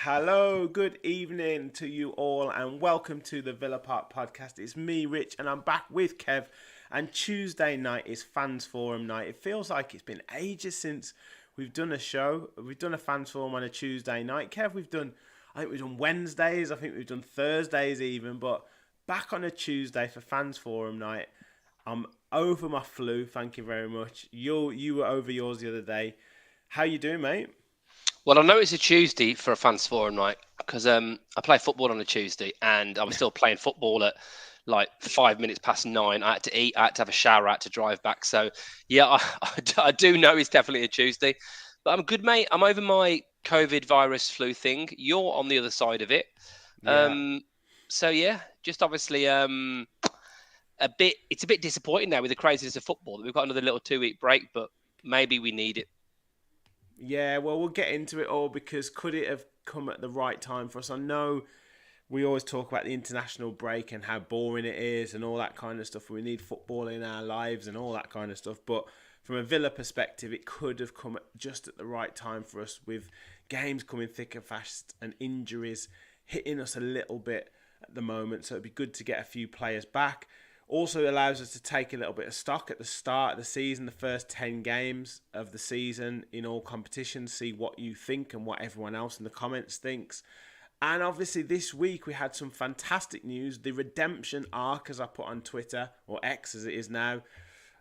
Hello, good evening to you all, and welcome to the Villa Park podcast. It's me, Rich, and I'm back with Kev. And Tuesday night is Fans Forum night. It feels like it's been ages since we've done a show. We've done a Fans Forum on a Tuesday night. Kev, I think we've done Wednesdays. I think we've done Thursdays even. But back on a Tuesday for Fans Forum night. I'm over my flu. Thank you very much. You were over yours the other day. How you doing, mate? Well, I know it's a Tuesday for a Fans Forum night because I play football on a Tuesday and I was still playing football at like 5 minutes past 9. I had to eat, I had to have a shower, I had to drive back. So, yeah, I do know it's definitely a Tuesday. But I'm good, mate. I'm over my COVID virus flu thing. You're on the other side of it. Yeah. So, yeah, just obviously it's a bit disappointing now with the craziness of football that we've got another little 2-week break, but maybe we need it. Yeah, well, we'll get into it all because could it have come at the right time for us? I know we always talk about the international break and how boring it is and all that kind of stuff. We need football in our lives and all that kind of stuff. But from a Villa perspective, it could have come just at the right time for us with games coming thick and fast and injuries hitting us a little bit at the moment. So it'd be good to get a few players back. Also allows us to take a little bit of stock at the start of the season, the first 10 games of the season in all competitions, see what you think and what everyone else in the comments thinks. And obviously this week we had some fantastic news. The redemption arc, as I put on Twitter, or X as it is now,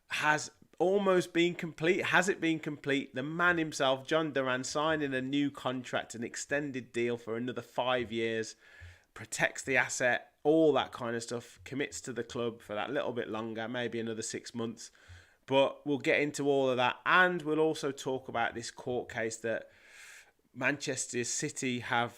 has almost been complete. Has it been complete? The man himself, Jhon Duran, signing a new contract, an extended deal for another 5 years, protects the asset, all that kind of stuff, commits to the club for that little bit longer, maybe another 6 months. But we'll get into all of that. And we'll also talk about this court case that Manchester City have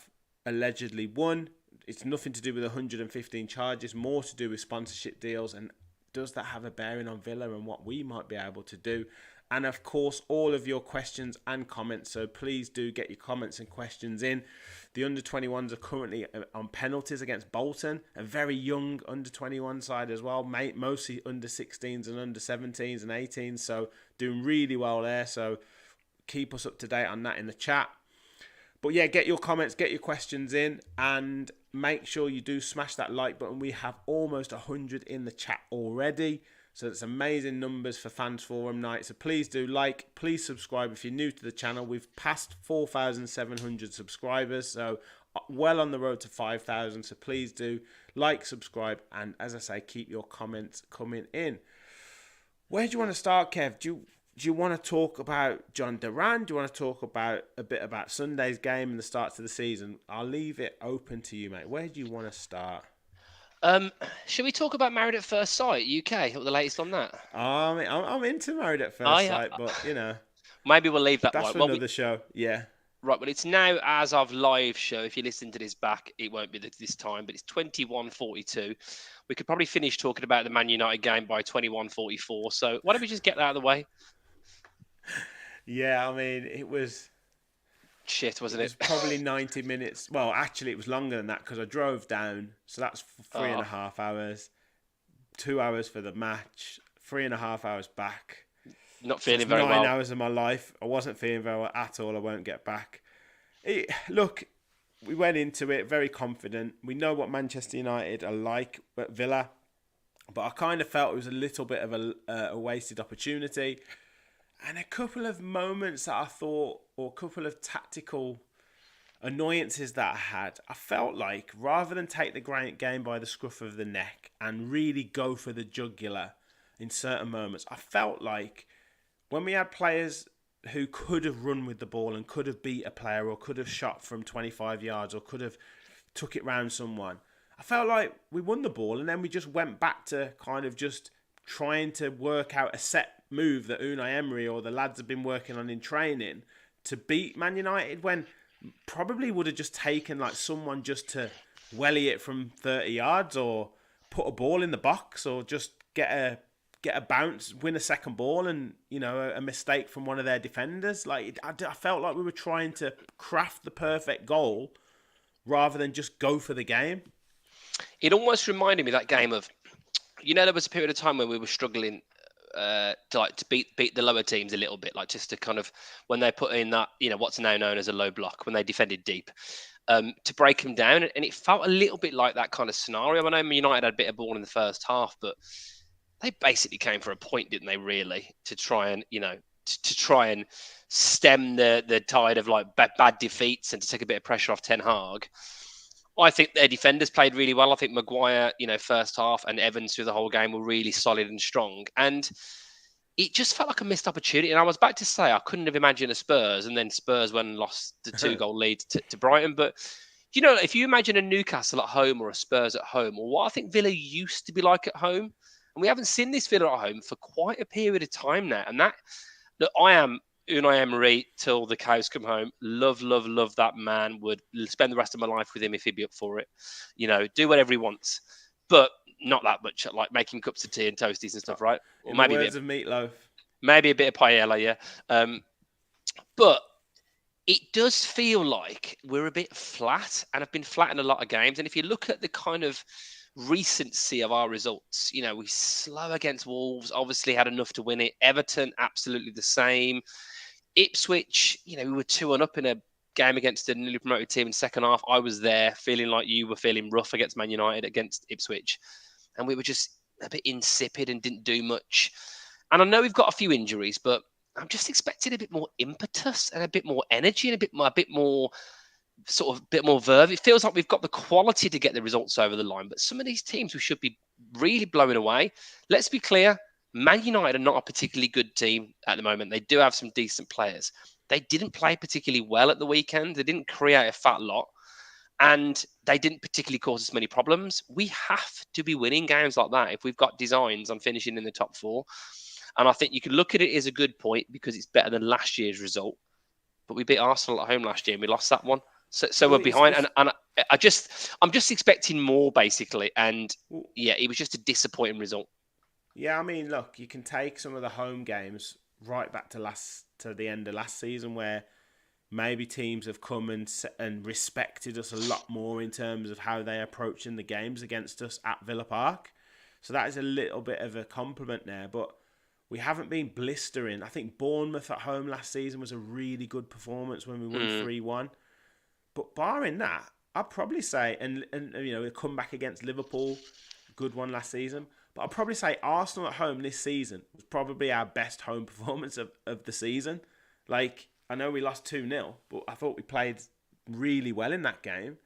allegedly won. It's nothing to do with 115 charges, more to do with sponsorship deals. And does that have a bearing on Villa and what we might be able to do? And of course, all of your questions and comments. So please do get your comments and questions in. The under-21s are currently on penalties against Bolton, a very young under-21 side as well, mostly under-16s and under-17s and 18s. So doing really well there. So keep us up to date on that in the chat. But yeah, get your comments, get your questions in, and make sure you do smash that like button. We have almost 100 in the chat already. So it's amazing numbers for Fans Forum night. So please do like, please subscribe if you're new to the channel. We've passed 4,700 subscribers, so well on the road to 5,000. So please do like, subscribe, and as I say, keep your comments coming in. Where do you want to start, Kev? Do you want to talk about Jhon Duran? Do you want to talk about a bit about Sunday's game and the start to the season? I'll leave it open to you, mate. Where do you want to start? Should we talk about Married at First Sight, UK? What the latest on that? I'm into Married at First Sight, but you know, maybe we'll leave that. That's for another show. Yeah. Right, well, it's now as of live show. If you listen to this back, it won't be this time, but it's 21:42. We could probably finish talking about the Man United game by 21:44. So why don't we just get that out of the way? Yeah, I mean, it was shit, wasn't it? It was probably 90 minutes. Well, actually, it was longer than that because I drove down. So that's 3.5 hours. 2 hours for the match. 3.5 hours back. Not feeling very well. 9 hours of my life. I wasn't feeling very well at all. I won't get back. Look, we went into it very confident. We know what Manchester United are like at Villa. But I kind of felt it was a little bit of a wasted opportunity. And a couple of moments that I thought, or a couple of tactical annoyances that I had, I felt like rather than take the game by the scruff of the neck and really go for the jugular in certain moments, I felt like when we had players who could have run with the ball and could have beat a player or could have shot from 25 yards or could have took it round someone, I felt like we won the ball and then we just went back to kind of just trying to work out a set move that Unai Emery or the lads have been working on in training to beat Man United, when probably would have just taken like someone just to welly it from 30 yards or put a ball in the box or just get a bounce, win a second ball, and a mistake from one of their defenders. Like I felt like we were trying to craft the perfect goal rather than just go for the game. It almost reminded me of that game of, there was a period of time when we were struggling to beat the lower teams a little bit, like just to kind of, when they put in that, what's now known as a low block, when they defended deep, to break them down. And it felt a little bit like that kind of scenario. I know United had a bit of ball in the first half, but they basically came for a point, didn't they, really, to try and, to try and stem the tide of like bad defeats and to take a bit of pressure off Ten Hag. I think their defenders played really well. I think Maguire, first half, and Evans through the whole game were really solid and strong. And it just felt like a missed opportunity. And I was about to say I couldn't have imagined a Spurs, and then Spurs went and lost the 2-goal lead to Brighton. But, if you imagine a Newcastle at home or a Spurs at home, or what I think Villa used to be like at home, and we haven't seen this Villa at home for quite a period of time now. And that I am Unai Emery till the cows come home. Love that man. Would spend the rest of my life with him if he'd be up for it. Do whatever he wants, but not that much, like making cups of tea and toasties and stuff, right? Or in maybe the words of meatloaf. Maybe a bit of paella, yeah. But it does feel like we're a bit flat, and have been flat in a lot of games. And if you look at the kind of recency of our results, we slow against Wolves, obviously had enough to win it. Everton, absolutely the same. Ipswich, we were 2-1 up in a game against a newly promoted team in second half. I was there feeling like you were feeling rough against Man United against Ipswich. And we were just a bit insipid and didn't do much. And I know we've got a few injuries, but I'm just expecting a bit more impetus and a bit more energy and a bit more verve. It feels like we've got the quality to get the results over the line, but some of these teams we should be really blowing away. Let's be clear, Man United are not a particularly good team at the moment. They do have some decent players. They didn't play particularly well at the weekend. They didn't create a fat lot, and they didn't particularly cause us many problems. We have to be winning games like that if we've got designs on finishing in the top 4. And I think you can look at it as a good point because it's better than last year's result. But we beat Arsenal at home last year and we lost that one. So we're behind, and I'm just expecting more, basically. And yeah, it was just a disappointing result. Yeah, I mean, look, you can take some of the home games right back to the end of last season, where maybe teams have come and respected us a lot more in terms of how they're approaching the games against us at Villa Park. So that is a little bit of a compliment there, but we haven't been blistering. I think Bournemouth at home last season was a really good performance when we won 3-1. But barring that, I'd probably say, and a comeback against Liverpool, good one last season. But I'd probably say Arsenal at home this season was probably our best home performance of the season. Like, I know we lost 2-0, but I thought we played really well in that game.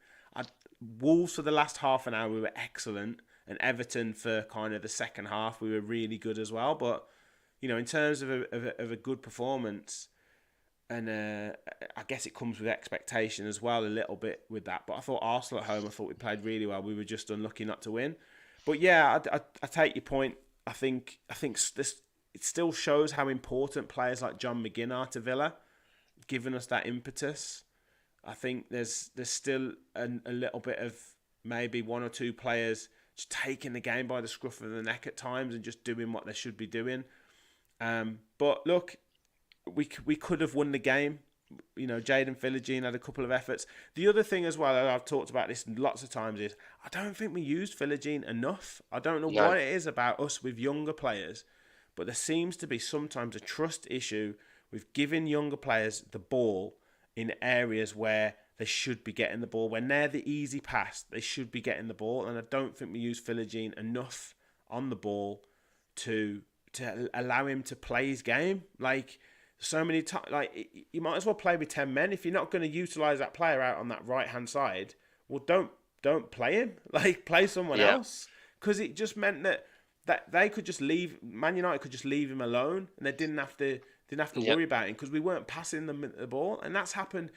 Wolves for the last half an hour, we were excellent. And Everton for kind of the second half, we were really good as well. But, in terms of a good performance, and I guess it comes with expectation as well a little bit with that. But I thought Arsenal at home, I thought we played really well. We were just unlucky not to win. But yeah, I take your point. I think this, it still shows how important players like John McGinn are to Villa, giving us that impetus. I think there's still a little bit of maybe one or two players just taking the game by the scruff of the neck at times and just doing what they should be doing. But look, we could have won the game. Jadon Philogene had a couple of efforts. The other thing as well, and I've talked about this lots of times, is I don't think we used Philogene enough. I don't know what it is about us with younger players, but there seems to be sometimes a trust issue with giving younger players the ball in areas where they should be getting the ball. When they're the easy pass, they should be getting the ball, and I don't think we use Philogene enough on the ball to allow him to play his game. Like, so many times, like, you might as well play with 10 men. If you're not going to utilise that player out on that right-hand side, well, don't play him. Like, play someone else. Because it just meant that they could just leave, Man United could just leave him alone, and they didn't have to worry about him because we weren't passing them the ball. And that's happened.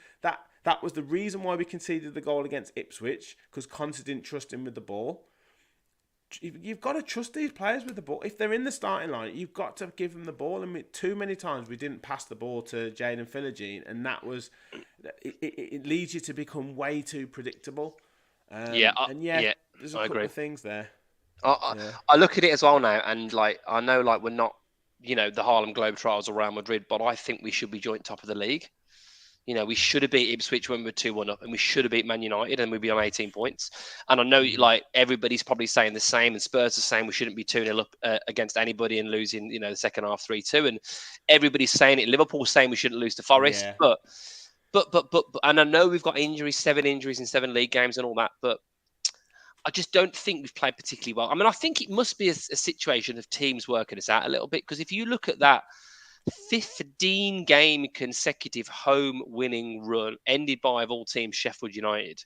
That was the reason why we conceded the goal against Ipswich, because Conte didn't trust him with the ball. You've got to trust these players with the ball. If they're in the starting line, you've got to give them the ball. And too many times we didn't pass the ball to Jadon Philogene, and that was it leads you to become way too predictable. Yeah, There's a I couple agree. of things there. I, Yeah. I look at it as well now, and like I know, like we're not, the Harlem Globetrotters or Real Madrid, but I think we should be joint top of the league. We should have beat Ipswich when we were 2-1 up, and we should have beat Man United, and we'd be on 18 points. And I know, like everybody's probably saying the same, and Spurs are saying we shouldn't be 2-0 up against anybody and losing, the second half 3-2, and everybody's saying it. Liverpool's saying we shouldn't lose to Forest, Yeah. but, and I know we've got injuries, 7 injuries in 7 league games and all that, but I just don't think we've played particularly well. I mean, I think it must be a situation of teams working us out a little bit, because if you look at that 15 game consecutive home winning run ended by, of all teams, Sheffield United.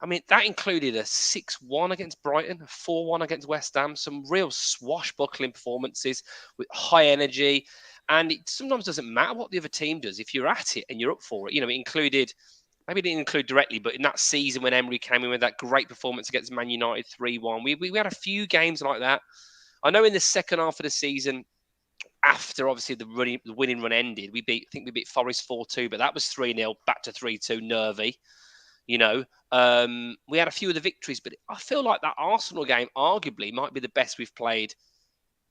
I mean, that included a 6-1 against Brighton, a 4-1 against West Ham, some real swashbuckling performances with high energy. And it sometimes doesn't matter what the other team does. If you're at it and you're up for it, it included, maybe it didn't include directly, but in that season when Emery came in with that great performance against Man United 3-1, we had a few games like that. I know in the second half of the season, after obviously the winning run ended, I think we beat Forest 4-2, but that was 3-0 back to 3-2, nervy. We had a few of the victories, but I feel like that Arsenal game arguably might be the best we've played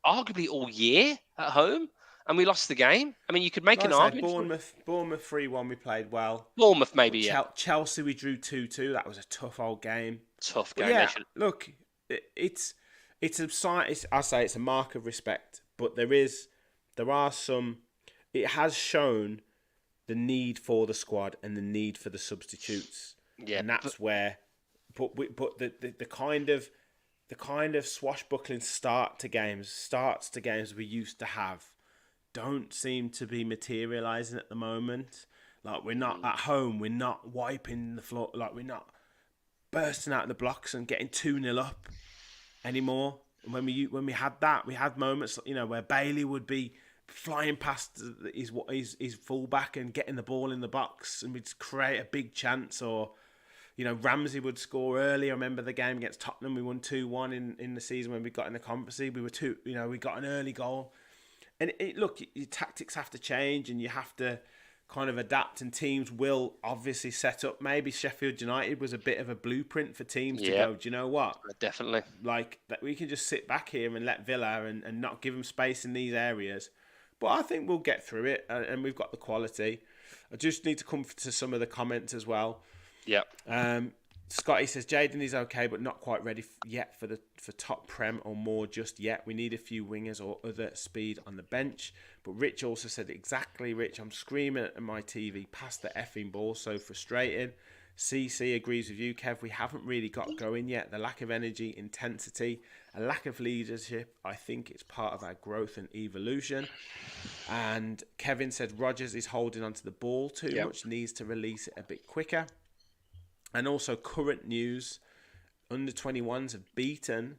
arguably all year at home, and we lost the game. I mean, you could make Like an I said, argument for Bournemouth 3-1, we played well. Bournemouth, maybe, But yeah. Chelsea, we drew 2-2. That was a tough old game. Tough But game. yeah, look, it's a sign. I say it's a mark of respect, but there are some. It has shown the need for the squad and the need for the substitutes, and that's where. But the kind of swashbuckling starts to games we used to have don't seem to be materialising at the moment. Like, we're not at home, we're not wiping the floor, like we're not bursting out of the blocks and getting 2-0 up anymore. And when we had that, we had moments, where Bailey would be flying past his fullback and getting the ball in the box, and we'd create a big chance. Or Ramsey would score early. I remember the game against Tottenham, we won 2-1 in the season when we got in the Conference League. We got an early goal. And look, your tactics have to change, and you have to kind of adapt, and teams will obviously set up. Maybe Sheffield United was a bit of a blueprint for teams to go, do you know what? Definitely. Like, that we can just sit back here and let Villa and not give them space in these areas. But I think we'll get through it, and we've got the quality. I just need to come to some of the comments as well. Yeah. Scotty says Jadon is okay, but not quite ready yet for top prem or more just yet. We need a few wingers or other speed on the bench. But Rich also said, exactly, Rich, I'm screaming at my TV, pass the effing ball, so frustrating. CC agrees with you, Kev. We haven't really got going yet. The lack of energy, intensity, a lack of leadership, I think it's part of our growth and evolution. And Kevin said Rodgers is holding onto the ball too much, needs to release it a bit quicker. And also current news, under-21s have beaten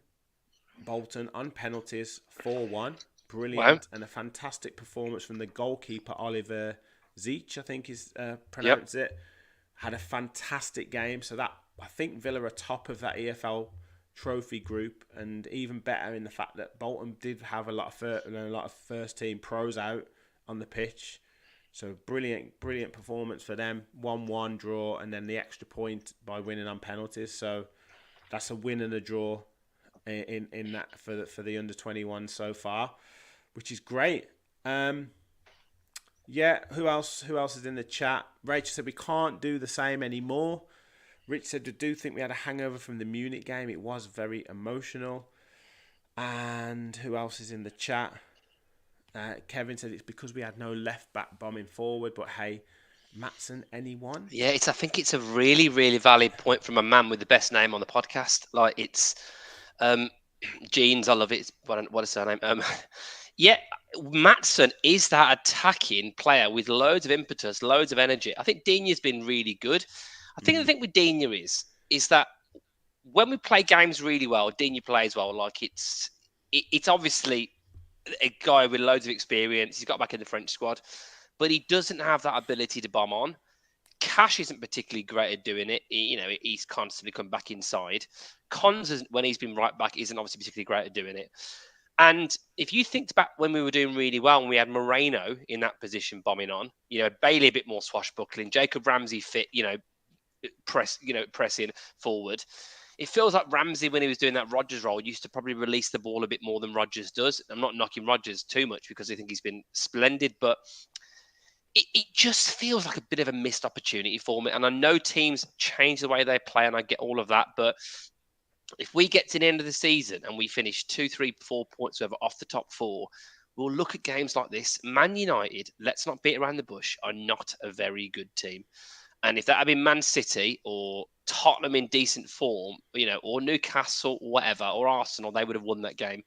Bolton on penalties 4-1. Brilliant. Wow. And a fantastic performance from the goalkeeper, Oliver Zeech, I think is pronounced it. Had a fantastic game. So that, I think Villa are top of that EFL trophy group, and even better in the fact that Bolton did have a lot of first-team pros out on the pitch. So brilliant performance for them. 1-1 draw, and then the extra point by winning on penalties. So that's a win and a draw in that for the under 21 so far, which is great. Who else is in the chat? Rachel said we can't do the same anymore. Rich said we do think we had a hangover from the Munich game. It was very emotional. And who else is in the chat? Kevin said it's because we had no left back bombing forward, but hey, Maatsen, anyone? Yeah, I think it's a really, really valid point from a man with the best name on the podcast. Like, it's Jeans, I love it. What is her name? Maatsen is that attacking player with loads of impetus, loads of energy. I think Digne's been really good. I think the thing with Digne is that when we play games really well, Digne plays well. Like, it's obviously a guy with loads of experience. He's got back in the French squad, but he doesn't have that ability to bomb on. Cash isn't particularly great at doing it. He's constantly come back inside. Cons, when he's been right back, isn't obviously particularly great at doing it. And if you think back when we were doing really well and we had Moreno in that position bombing on, Bailey a bit more swashbuckling, Jacob Ramsey fit, pressing forward. It feels like Ramsey, when he was doing that Rodgers role, used to probably release the ball a bit more than Rodgers does. I'm not knocking Rodgers too much because I think he's been splendid, but it just feels like a bit of a missed opportunity for me. And I know teams change the way they play, and I get all of that, but if we get to the end of the season and we finish 2, 3, 4 points whatever off the top 4, we'll look at games like this. Man United, let's not beat around the bush, are not a very good team. And if that had been Man City or Tottenham in decent form, or Newcastle, whatever, or Arsenal, they would have won that game.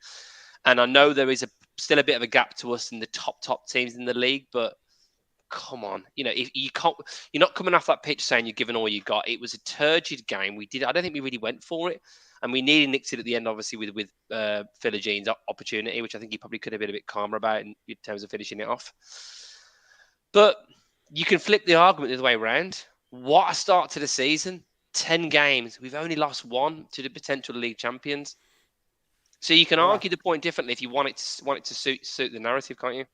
And I know there is still a bit of a gap to us in the top teams in the league, but come on, if you can't, you're not coming off that pitch saying you're giving all you got. It was a turgid game. I don't think we really went for it, and we nearly nicked it at the end, obviously with Philogene opportunity, which I think he probably could have been a bit calmer about in terms of finishing it off. But you can flip the argument the other way around. What a start to the season. 10 games. We've only lost 1 to the potential league champions. So you can argue the point differently if you want it to suit the narrative, can't you?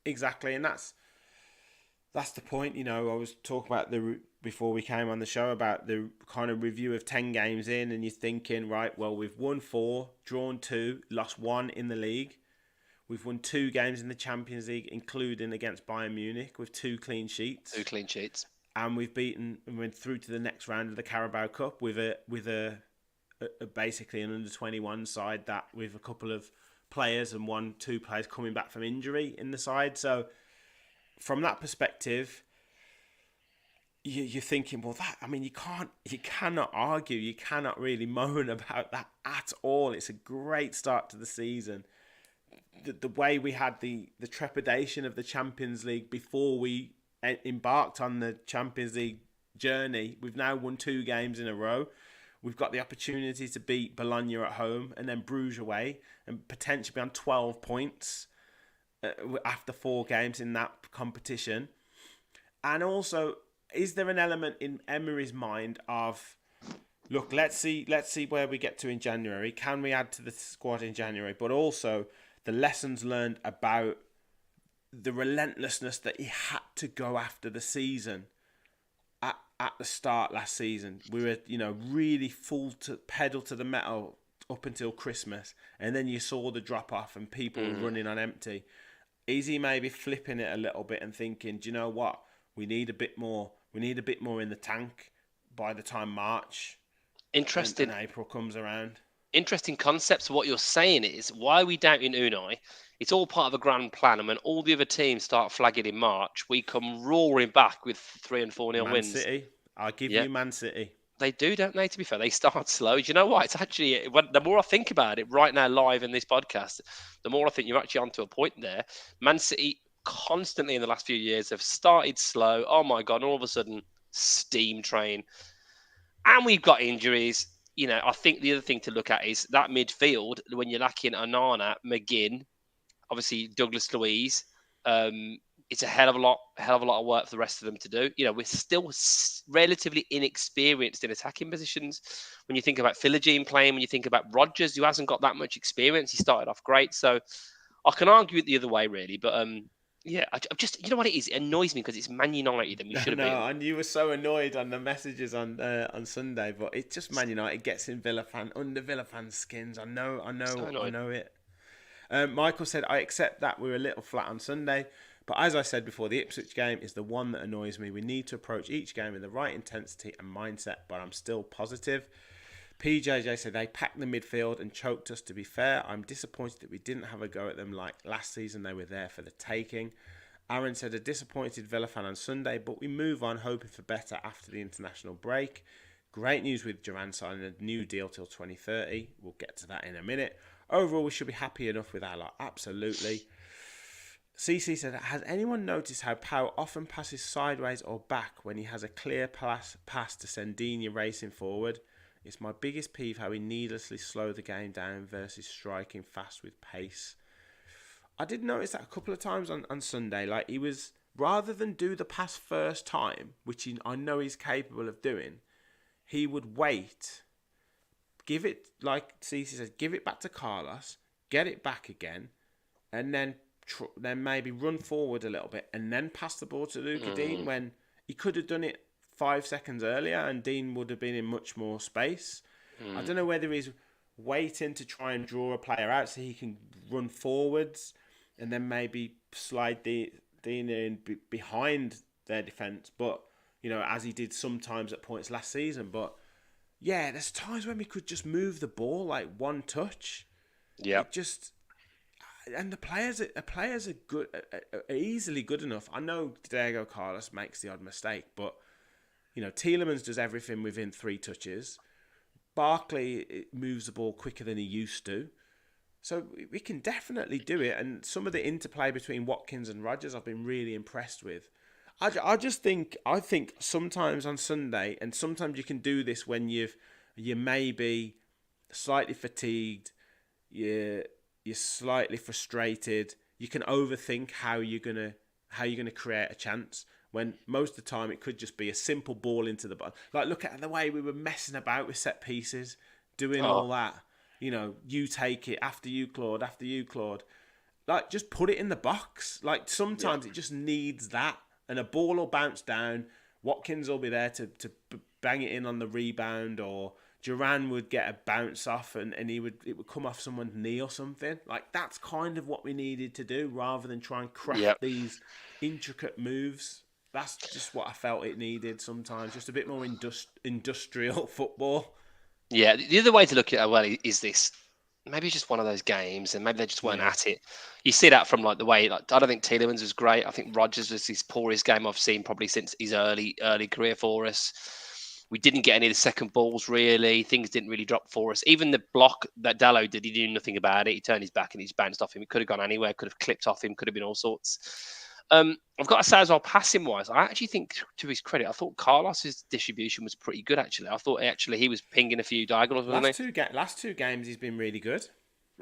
Exactly, and that's the point. I was talking about before we came on the show about the kind of review of 10 games in, and you're thinking, right, well, we've won 4, drawn 2, lost 1 in the league. We've won 2 games in the Champions League, including against Bayern Munich, with 2 clean sheets. 2 clean sheets. And went through to the next round of the Carabao Cup with a basically an under-21 side that with a couple of players and 2 players coming back from injury in the side. So from that perspective, you're thinking, well, you cannot argue, you cannot really moan about that at all. It's a great start to the season. The way we had the trepidation of the Champions League before we embarked on the Champions League journey, we've now won 2 games in a row. We've got the opportunity to beat Bologna at home and then Bruges away and potentially be on 12 points after 4 games in that competition. And also, is there an element in Emery's mind of, look, let's see where we get to in January. Can we add to the squad in January? But also the lessons learned about the relentlessness that he had to go after the season at the start last season. We were, really full to pedal to the metal up until Christmas, and then you saw the drop off and people running on empty. Is he maybe flipping it a little bit and thinking, do you know what? We need a bit more. We need a bit more in the tank by the time March and April comes around. Interesting concepts. What you're saying is, why are we doubting Unai? It's all part of a grand plan, and when all the other teams start flagging in March, we come roaring back with 3 and 4-0 wins. Man City. I'll give you Man City. They do, don't they? To be fair, they start slow. Do you know what? It's actually, the more I think about it right now, live in this podcast, the more I think you're actually onto a point there. Man City constantly in the last few years have started slow. Oh my God! And all of a sudden, steam train, and we've got injuries. I think the other thing to look at is that midfield when you're lacking Onana, McGinn, obviously Douglas Luiz. It's a hell of a lot of work for the rest of them to do. We're still relatively inexperienced in attacking positions. When you think about Philogene playing, when you think about Rodgers, who hasn't got that much experience, he started off great. So I can argue it the other way, really. But I'm just, what it is? It annoys me because it's Man United and we should have been. And you were so annoyed on the messages on Sunday, but it's just Man United gets in under Villa fans' skins. I know it. Michael said, I accept that we're a little flat on Sunday. But as I said before, the Ipswich game is the one that annoys me. We need to approach each game with the right intensity and mindset, but I'm still positive. PJJ said they packed the midfield and choked us. To be fair, I'm disappointed that we didn't have a go at them like last season. They were there for the taking. Aaron said a disappointed Villa fan on Sunday, but we move on hoping for better after the international break. Great news with Duran signing a new deal till 2030. We'll get to that in a minute. Overall, we should be happy enough with our lot. Absolutely. CC said, has anyone noticed how Pau often passes sideways or back when he has a clear pass to Sendini racing forward? It's my biggest peeve how he needlessly slowed the game down versus striking fast with pace. I did notice that a couple of times on Sunday. Like, he was rather than do the pass first time, which I know he's capable of doing, he would wait, give it, like Cece says, give it back to Carlos, get it back again, and then maybe run forward a little bit, and then pass the ball to Luca Dean, when he could have done it 5 seconds earlier, and Dean would have been in much more space. I don't know whether he's waiting to try and draw a player out so he can run forwards, and then maybe slide Dean in behind their defence, but as he did sometimes at points last season. But yeah, there's times when we could just move the ball like one touch. Yeah, And the players are good, are easily good enough. I know Diego Carlos makes the odd mistake, but Tielemans does everything within 3 touches. Barkley moves the ball quicker than he used to. So we can definitely do it. And some of the interplay between Watkins and Rodgers I've been really impressed with. I think sometimes on Sunday, and sometimes you can do this when you may be slightly fatigued, you're slightly frustrated, you can overthink how you're gonna create a chance, when most of the time it could just be a simple ball into the bottom. Like, look at the way we were messing about with set pieces, doing all that. You take it, after you, Claude. Like, just put it in the box. Like, sometimes it just needs that, and a ball will bounce down. Watkins will be there to bang it in on the rebound, or Duran would get a bounce off, and it would come off someone's knee or something. Like, that's kind of what we needed to do, rather than try and craft these intricate moves. That's just what I felt it needed sometimes. Just a bit more industrial football. Yeah, the other way to look at it, well, is this. Maybe it's just one of those games, and maybe they just weren't at it. You see that from like the way, like, I don't think Tielemans was great. I think Rodgers was his poorest game I've seen probably since his early career for us. We didn't get any of the second balls, really. Things didn't really drop for us. Even the block that Dallo did, he knew nothing about it. He turned his back and he's bounced off him. It could have gone anywhere, could have clipped off him, could have been all sorts. I've got to say as well, passing wise, I actually think, to his credit, I thought Carlos's distribution was pretty good. Actually, I thought he was pinging a few diagonals. Last two games, he's been really good.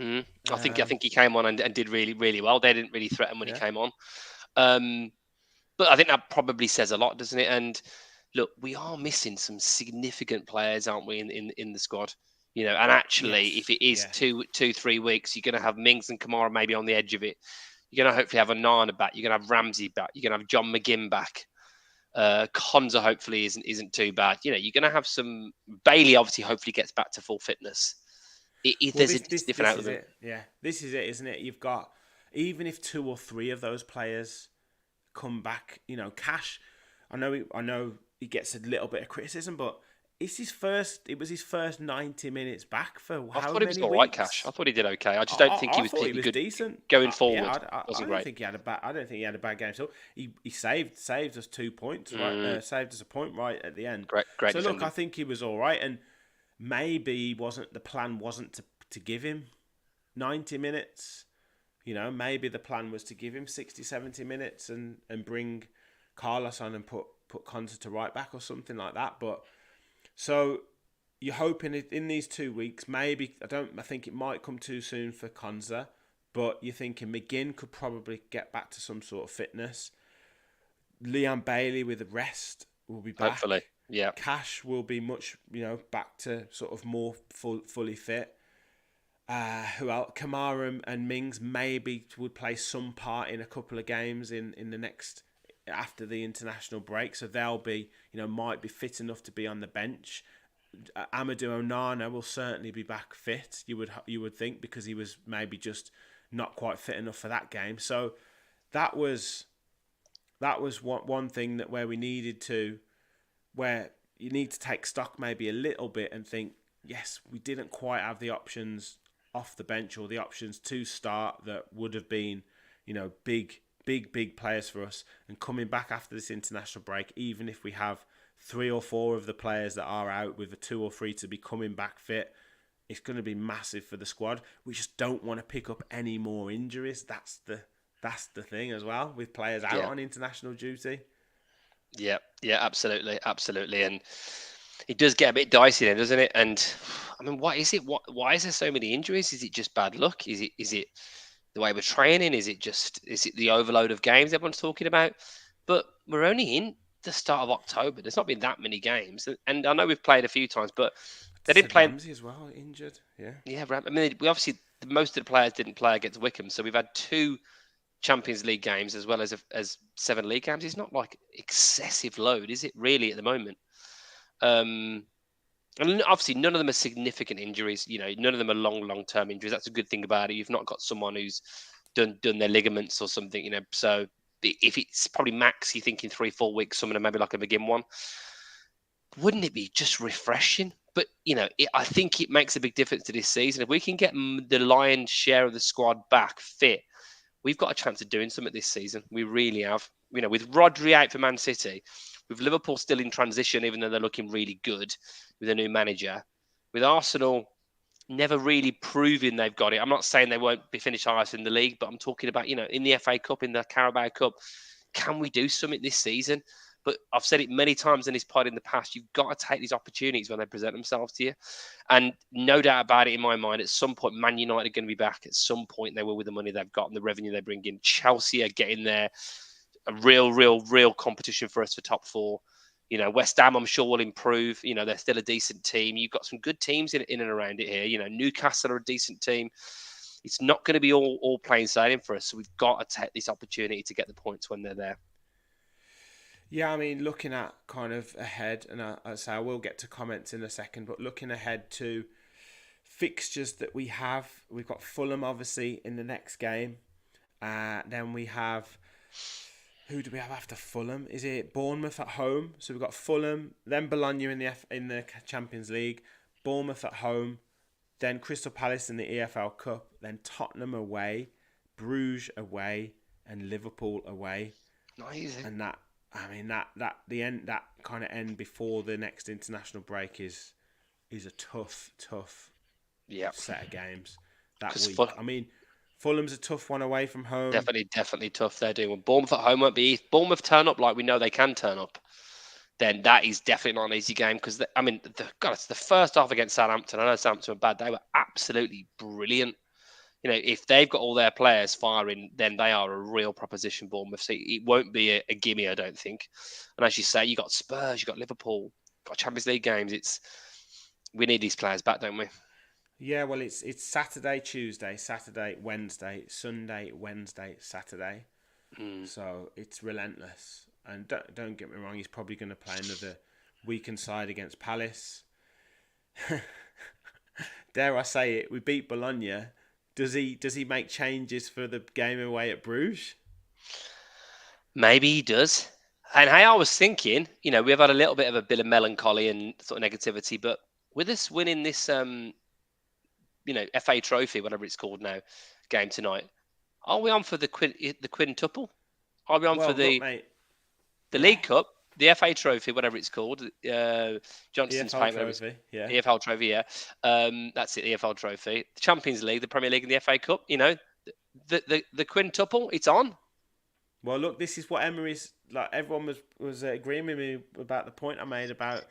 I think he came on and did really, really well. They didn't really threaten when he came on, but I think that probably says a lot, doesn't it? And look, we are missing some significant players, aren't we, in the squad? And actually, if it is 2-3 weeks, you're going to have Mings and Kamara maybe on the edge of it. You're going to hopefully have Onana back. You're going to have Ramsey back. You're going to have John McGinn back. Konza hopefully isn't too bad. You're going to have some. Bailey obviously hopefully gets back to full fitness. There's a different outlook. Yeah, this is it, isn't it? You've got, even if 2 or 3 of those players come back, Cash. I know he gets a little bit of criticism, but it was his first 90 minutes back for how many weeks? I thought he was all right, Cash. I thought he did okay. I just don't think he was particularly good decent going forward. I don't think he had a bad game. So he saved us 2 points, right? Saved us a point right at the end. Great so defending. Look, I think he was all right, and maybe the plan wasn't to give him 90 minutes. Maybe the plan was to give him 60, 70 minutes and bring Carlos on and put Konza to right back or something like that. But so you're hoping in these 2 weeks, maybe I think it might come too soon for Konza, but you're thinking McGinn could probably get back to some sort of fitness. Leon Bailey with a rest will be back. Hopefully, yeah. Cash will be much, back to sort of more fully fit. Who else? Kamara and Mings maybe would play some part in a couple of games in the next, after the international break, so they'll be, might be fit enough to be on the bench. Amadou Onana will certainly be back fit, you would think, because he was maybe just not quite fit enough for that game. So that was one thing where you need to take stock maybe a little bit and think, yes, we didn't quite have the options off the bench or the options to start that would have been, big players for us. And coming back after this international break, even if we have 3 or 4 of the players that are out, with the 2 or 3 to be coming back fit, it's going to be massive for the squad. We just don't want to pick up any more injuries. That's the thing as well, with players out on international duty. Yeah, absolutely. And it does get a bit dicey then, doesn't it? And I mean, what is it? Why is there so many injuries? Is it just bad luck? Is it the way we're training? Is it the overload of games everyone's talking about? but we're only in the start of October. There's not been that many games, and I know we've played a few times, but they didn't Said play. Ramsey as well, injured. Yeah. Yeah, I mean, we obviously most of the players didn't play against Wickham, so we've had two Champions League games as well as 7 league games. It's not like excessive load, is it? Really, at the moment. Um, and obviously, none of them are significant injuries. None of them are long term injuries. That's a good thing about it. You've not got someone who's done their ligaments or something. So if it's probably max, you're thinking 3-4 weeks. Someone maybe like a begin one. Wouldn't it be just refreshing? But I think it makes a big difference to this season. If we can get the lion's share of the squad back fit, we've got a chance of doing something this season. We really have. With Rodri out for Man City, with Liverpool still in transition, even though they're looking really good with a new manager, with Arsenal never really proving they've got it. I'm not saying they won't be finished highest in the league, but I'm talking about, in the FA Cup, in the Carabao Cup, can we do something this season? But I've said it many times in this pod in the past, you've got to take these opportunities when they present themselves to you. And no doubt about it in my mind, at some point, Man United are going to be back. At some point, they will with the money they've got and the revenue they bring in. Chelsea are getting there. A real competition for us for top four. West Ham, I'm sure, will improve. They're still a decent team. You've got some good teams in and around it here. Newcastle are a decent team. It's not going to be all plain sailing for us. So we've got to take this opportunity to get the points when they're there. Yeah, I mean, looking at kind of ahead, and I say I will get to comments in a second, but looking ahead to fixtures that we've got Fulham obviously in the next game. Then we have, who do we have after Fulham? Is it Bournemouth at home? So we've got Fulham, then Bologna in the Champions League, Bournemouth at home, then Crystal Palace in the EFL Cup, then Tottenham away, Bruges away, and Liverpool away. Nice. And that kind of end before the next international break is a tough set of games that week. Fulham's a tough one away from home. Definitely tough. They're doing. Bournemouth at home won't be easy. Bournemouth turn up like we know they can turn up, then that is definitely not an easy game because it's the first half against Southampton. I know Southampton were bad. They were absolutely brilliant. If they've got all their players firing, then they are a real proposition, Bournemouth. So it won't be a gimme, I don't think. And as you say, you got Spurs, you got Liverpool, got Champions League games. We need these players back, don't we? Yeah, well, it's Saturday, Tuesday, Saturday, Wednesday, Sunday, Wednesday, Saturday. So it's relentless. And don't get me wrong, he's probably going to play another weakened side against Palace. Dare I say it? We beat Bologna. Does he make changes for the game away at Bruges? Maybe he does. And hey, I was thinking, we've had a little bit of a bit of melancholy and sort of negativity, but with us winning this, FA Trophy, whatever it's called now, game tonight, are we on for the quintuple? Are we on for the League Cup, the FA Trophy, whatever it's called, Johnson's EFL Trophy, yeah. EFL Trophy, yeah. That's it, the EFL Trophy. The Champions League, the Premier League, and the FA Cup. The quintuple, it's on. Well, look, this is what Emery's like. Everyone was agreeing with me about the point I made about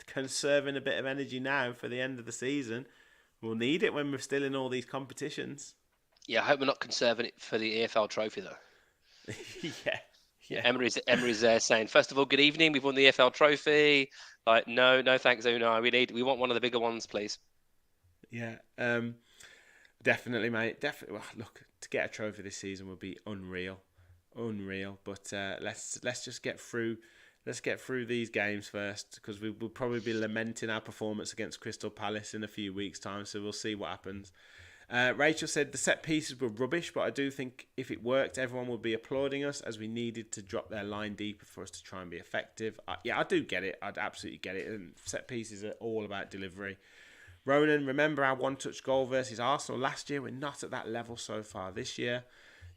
conserving a bit of energy now for the end of the season. We'll need it when we're still in all these competitions. Yeah, I hope we're not conserving it for the EFL Trophy though. Yeah. Emery's there saying, first of all, good evening. We've won the EFL Trophy. Like, no, thanks, Unai. We want one of the bigger ones, please. Yeah, definitely, mate. Definitely. Well, look, to get a trophy this season would be unreal. But let's just get through. Let's get through these games first, because we will probably be lamenting our performance against Crystal Palace in a few weeks' time. So we'll see what happens. Rachel said the set pieces were rubbish, but I do think if it worked, everyone would be applauding us, as we needed to drop their line deeper for us to try and be effective. I do get it. I'd absolutely get it. And set pieces are all about delivery. Ronan, remember our one-touch goal versus Arsenal last year? We're not at that level so far this year.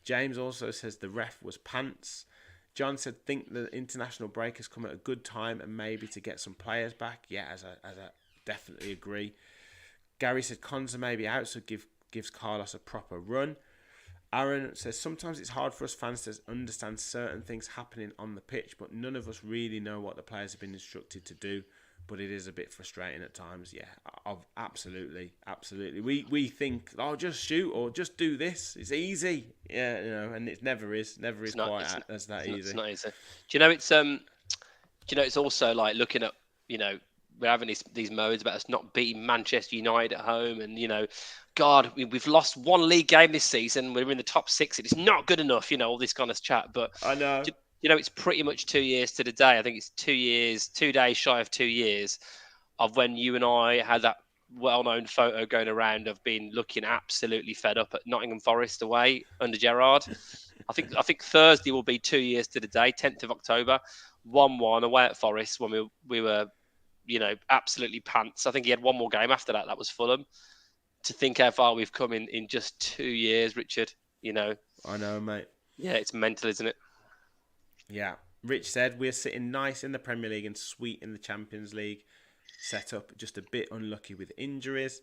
James also says the ref was pants. John said, think the international break has come at a good time and maybe to get some players back. Yeah, as I definitely agree. Gary said Konza may be out, so gives Carlos a proper run. Aaron says, sometimes it's hard for us fans to understand certain things happening on the pitch, but none of us really know what the players have been instructed to do. but it is a bit frustrating at times. Yeah, absolutely. We think, oh, just shoot or just do this. It's easy. Yeah, and it never is quite as that easy. It's not easy. Do you know it's also like looking at, we're having these modes about us not beating Manchester United at home, and God, we've lost one league game this season. We're in the top 6. It's not good enough, all this kind of chat. But I know. It's pretty much 2 years to the day. I think it's 2 days shy of 2 years of when you and I had that well-known photo going around of being looking absolutely fed up at Nottingham Forest away under Gerrard. I think Thursday will be 2 years to the day, 10th of October, 1-1 away at Forest when we were, absolutely pants. I think he had one more game after that. That was Fulham. To think how far we've come in just 2 years, Richard. I know, mate. Yeah, it's mental, isn't it? Yeah. Rich said we're sitting nice in the Premier League and sweet in the Champions League. Set up just a bit unlucky with injuries.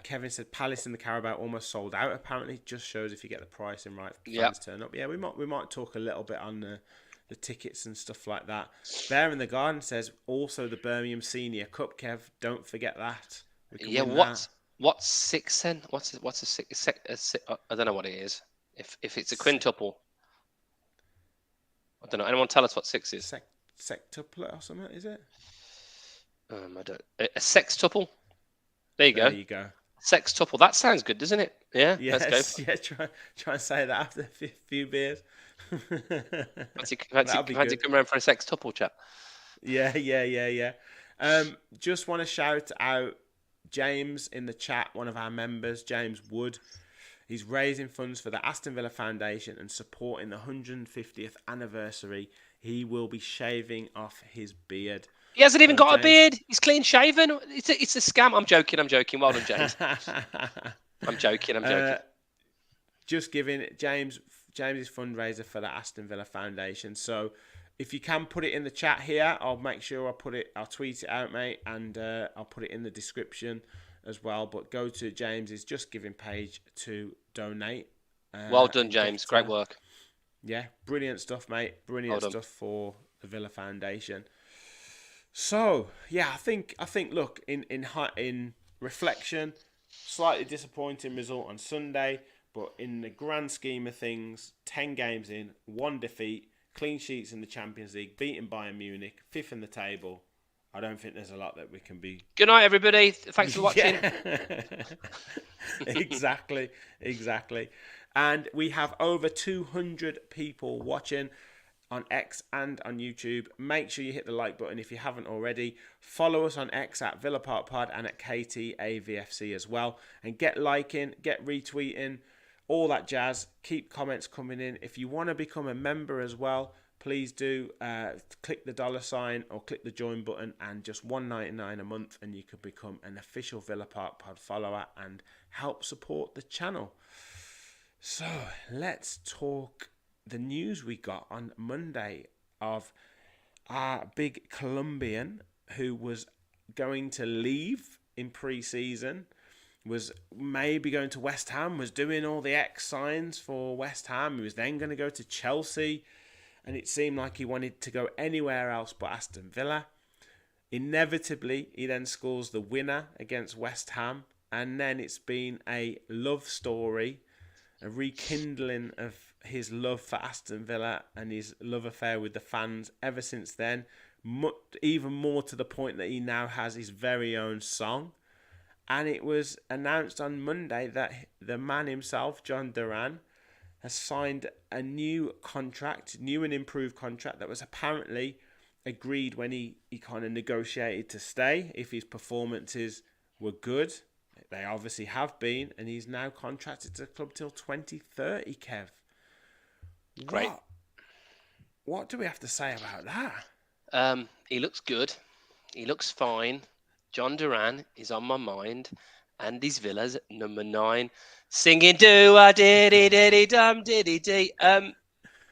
Kevin said Palace in the Carabao almost sold out. Apparently, just shows if you get the pricing right, fans turn up. Yeah, we might talk a little bit on the tickets and stuff like that. Bear in the Garden says also the Birmingham Senior Cup. Kev, don't forget that. What's 6 then? What's a six? I don't know what it is. If it's a quintuple, I don't know. Anyone tell us what 6 is? Sextuple or something, is it? I don't. A sextuple. There you go. Sextuple. That sounds good, doesn't it? Yeah. Yes, let's go. Yeah. Try and say that after a few beers. Fancy come around for a sextuple chat. Yeah. Just want to shout out James in the chat, one of our members, James Wood. He's raising funds for the Aston Villa Foundation and supporting the 150th anniversary. He will be shaving off his beard. He hasn't even got a beard. He's clean shaven. It's a scam. I'm joking. Well done, James. I'm joking. Just giving James's fundraiser for the Aston Villa Foundation. So if you can put it in the chat here, I'll make sure I'll tweet it out, mate, and I'll put it in the description as well. But go to James's Just Giving page to donate. Well done, James. Great work. Yeah, brilliant stuff, mate. Brilliant stuff for the Villa Foundation. So yeah, I think. Look, in reflection, slightly disappointing result on Sunday, but in the grand scheme of things, 10 games in, 1 defeat, clean sheets in the Champions League, beaten Bayern Munich, 5th in the table. I don't think there's a lot that we can be. Good night, everybody. Thanks for watching. Exactly. And we have over 200 people watching on X and on YouTube. Make sure you hit the like button if you haven't already. Follow us on X at Villa Park Pod and at KTAVFC as well. And get liking, get retweeting, all that jazz. Keep comments coming in. If you want to become a member as well, please do click the $sign or click the join button, and just $1.99 a month, and you could become an official Villa Park Pod follower and help support the channel. So let's talk the news we got on Monday of our big Colombian who was going to leave in pre-season, was maybe going to West Ham, was doing all the X signs for West Ham. He was then going to go to Chelsea, and it seemed like he wanted to go anywhere else but Aston Villa. Inevitably, he then scores the winner against West Ham, and then it's been a love story, a rekindling of his love for Aston Villa and his love affair with the fans ever since then, even more to the point that he now has his very own song. And it was announced on Monday that the man himself, Jhon Duran, has signed a new and improved contract that was apparently agreed when he kind of negotiated to stay if his performances were good. They obviously have been, and he's now contracted to the club till 2030, Kev. Great. What do we have to say about that? He looks good. He looks fine. Jhon Duran is on my mind. And his Villa's at number 9. Singing do-a-diddy-diddy-dum diddy-dee.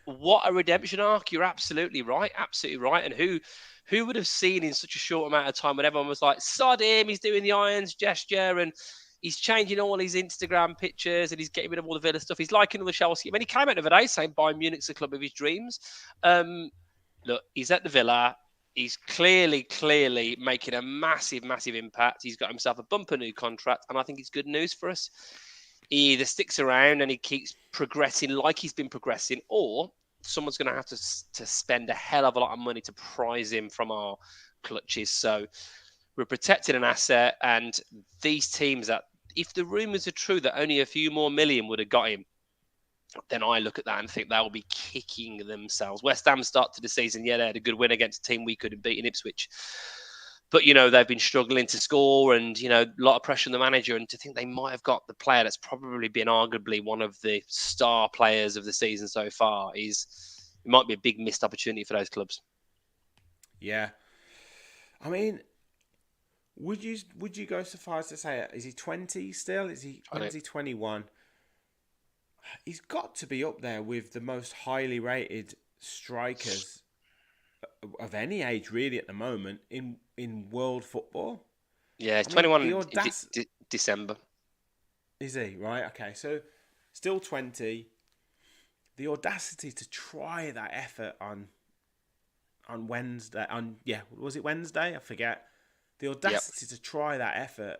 What a redemption arc. You're absolutely right. Absolutely right. And who would have seen in such a short amount of time when everyone was like, sod him, he's doing the irons gesture and he's changing all his Instagram pictures and he's getting rid of all the Villa stuff. He's liking all the Chelsea. I mean, he came out the other day saying Bayern Munich's the club of his dreams. Look, he's at the Villa. He's clearly making a massive, massive impact. He's got himself a bumper new contract, and I think it's good news for us. He either sticks around and he keeps progressing like he's been progressing, or someone's going to have to spend a hell of a lot of money to prize him from our clutches. So we're protecting an asset, and these teams that, if the rumours are true that only a few more million would have got him, then I look at that and think they'll be kicking themselves. West Ham start to the season, yeah, they had a good win against a team we could have beaten, Ipswich. But, they've been struggling to score and, a lot of pressure on the manager. And to think they might have got the player that's probably been arguably one of the star players of the season so far it might be a big missed opportunity for those clubs. Yeah. I mean, would you go so far as to say, is he 20 still? When is he 21? He's got to be up there with the most highly rated strikers of any age, really, at the moment in world football. Yeah, he's 21 in December. Is he? Right, okay. So, still 20. The audacity to try that effort on Wednesday. Was it Wednesday? I forget. The audacity to try that effort.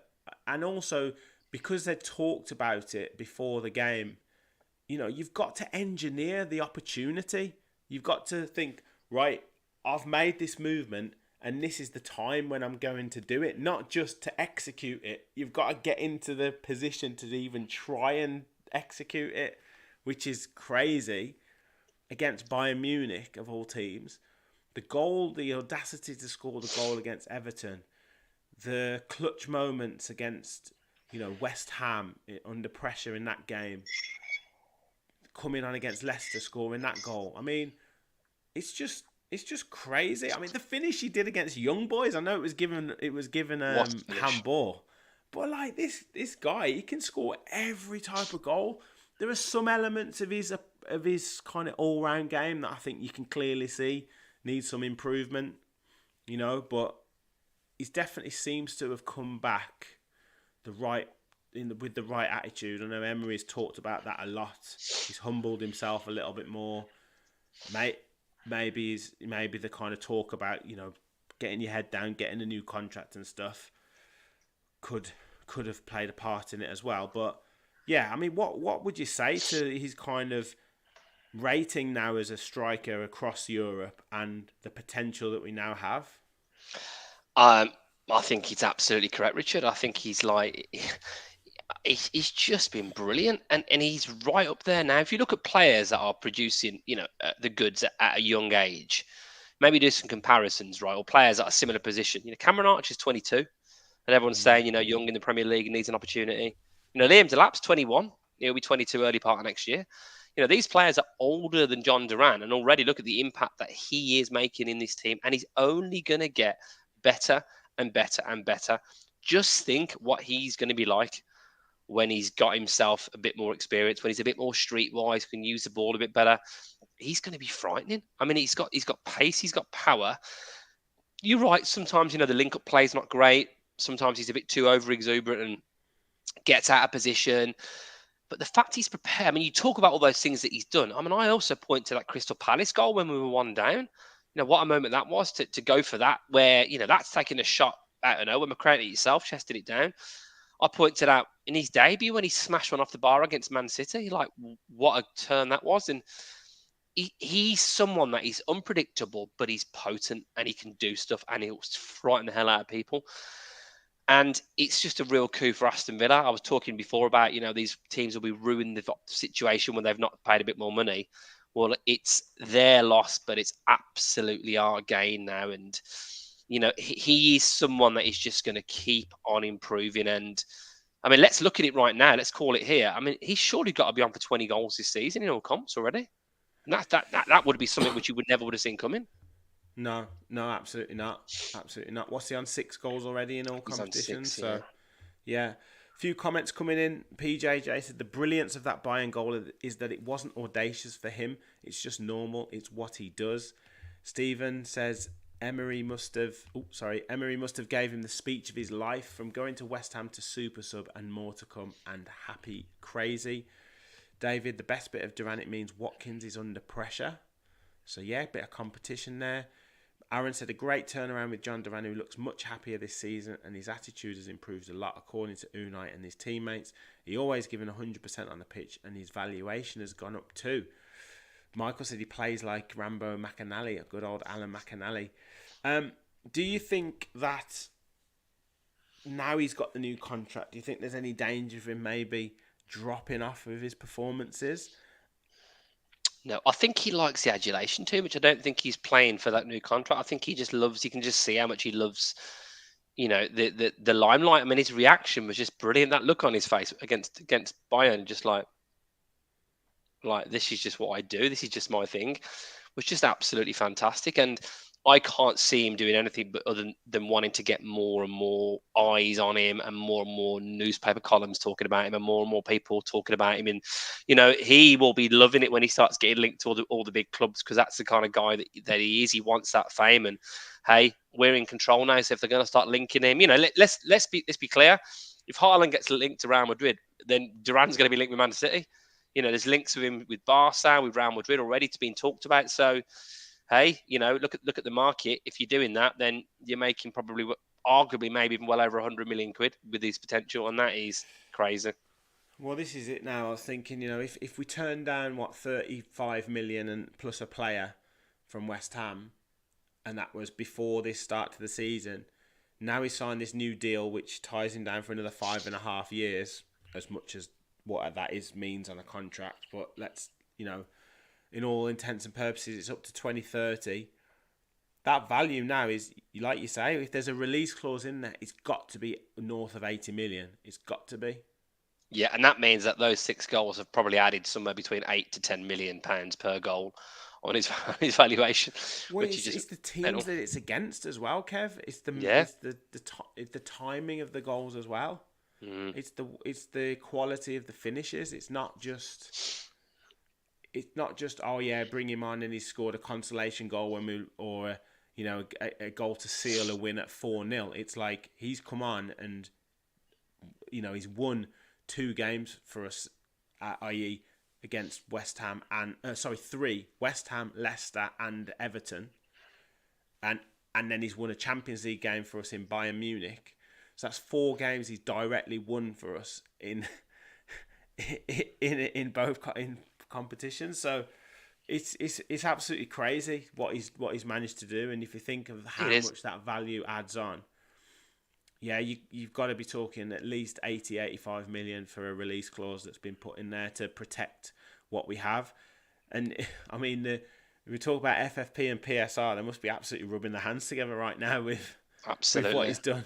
And also, because they talked about it before the game, you've got to engineer the opportunity. You've got to think, right, I've made this movement and this is the time when I'm going to do it, not just to execute it. You've got to get into the position to even try and execute it, which is crazy against Bayern Munich, of all teams. The audacity to score the goal against Everton, the clutch moments against, West Ham under pressure in that game, coming on against Leicester, scoring that goal. I mean, it's just crazy. I mean, the finish he did against Young Boys, I know it was given handball, but like this guy, he can score every type of goal. There are some elements of his kind of all round game that I think you can clearly see needs some improvement, but he definitely seems to have come back with the right attitude. I know Emery's talked about that a lot. He's humbled himself a little bit more. Maybe the kind of talk about, getting your head down, getting a new contract and stuff could have played a part in it as well. But yeah, I mean, what would you say to his kind of rating now as a striker across Europe and the potential that we now have? I think he's absolutely correct, Richard. I think he's he's just been brilliant, and he's right up there now. If you look at players that are producing, the goods at a young age, maybe do some comparisons, right? Or players at a similar position. Cameron Archer's 22, and everyone's saying, young in the Premier League and needs an opportunity. Liam Delap's 21. He'll be 22 early part of next year. These players are older than Jhon Duran, and already look at the impact that he is making in this team, and he's only going to get better and better and better. Just think what he's going to be like when he's got himself a bit more experience, when he's a bit more streetwise, can use the ball a bit better. He's going to be frightening. I mean, he's got pace, he's got power. You're right. Sometimes, the link-up play is not great. Sometimes he's a bit too over-exuberant and gets out of position. But the fact he's prepared, I mean, you talk about all those things that he's done. I mean, I also point to that Crystal Palace goal when we were 1 down. What a moment that was to go for that, where, that's taking a shot out of nowhere. McCartney himself chested it down. I pointed out in his debut when he smashed one off the bar against Man City, like what a turn that was. And he's someone that is unpredictable, but he's potent and he can do stuff and he'll frighten the hell out of people. And it's just a real coup for Aston Villa. I was talking before about, these teams will be ruining the situation when they've not paid a bit more money. Well, it's their loss, but it's absolutely our gain now. And he is someone that is just going to keep on improving. And I mean, let's look at it right now. Let's call it here. I mean, he's surely got to be on for 20 goals this season in all comps already. And that would be something which you would never have seen coming. No, absolutely not. Absolutely not. What's he on? 6 goals already in all competitions? So, yeah. A few comments coming in. PJJ said the brilliance of that Bayern goal is that it wasn't audacious for him. It's just normal. It's what he does. Stephen says Emery must have gave him the speech of his life, from going to West Ham to super sub and more to come, and happy crazy. David, the best bit of Duran, it means Watkins is under pressure. So yeah, a bit of competition there. Aaron said a great turnaround with Jhon Duran, who looks much happier this season, and his attitude has improved a lot according to Unai and his teammates. He always given 100% on the pitch, and his valuation has gone up too. Michael said he plays like Rambo McAnally, a good old Alan McAnally. Do you think that now he's got the new contract, do you think there's any danger of him maybe dropping off with his performances? No, I think he likes the adulation too much. I don't think he's playing for that new contract. I think he just loves. You can just see how much he loves, the limelight. I mean, his reaction was just brilliant. That look on his face against Bayern, just like this is just what I do. This is just my thing. Was just absolutely fantastic. And I can't see him doing anything but other than wanting to get more and more eyes on him, and more newspaper columns talking about him, and more people talking about him. And he will be loving it when he starts getting linked to all the big clubs, because that's the kind of guy that he is. He wants that fame, and hey, we're in control now. So if they're going to start linking him, let's be clear. If Haaland gets linked to Real Madrid, then Duran's going to be linked with Man City. There's links with him with Barca, with Real Madrid already. It's been talked about. So hey, look at the market. If you're doing that, then you're making probably, arguably, maybe even well over 100 million quid with his potential, and that is crazy. Well, this is it now. I was thinking, if we turn down 35 million and plus a player from West Ham, and that was before this start to the season, now he signed this new deal which ties him down for another 5.5 years, as much as what that means on a contract. But let's, in all intents and purposes, it's up to 2030. That value now is, like you say, if there's a release clause in there, it's got to be north of 80 million. It's got to be. Yeah, and that means that those 6 goals have probably added somewhere between £8 to £10 million per goal on his valuation. Well, which it's the teams that it's against as well, Kev. It's the timing of the goals as well. Mm. It's the quality of the finishes. It's not just oh yeah, bring him on and he scored a consolation goal a goal to seal a win at 4-0. It's like he's come on and he's won 2 games for us, i.e. against West Ham and 3, West Ham, Leicester and Everton, and then he's won a Champions League game for us in Bayern Munich. So that's 4 games he's directly won for us in both competitions. So it's absolutely crazy what he's managed to do. And if you think of how much that value adds on, yeah, you've got to be talking at least 80-85 million for a release clause that's been put in there to protect what we have. And I mean, we talk about FFP and PSR, they must be absolutely rubbing their hands together right now with what he's done.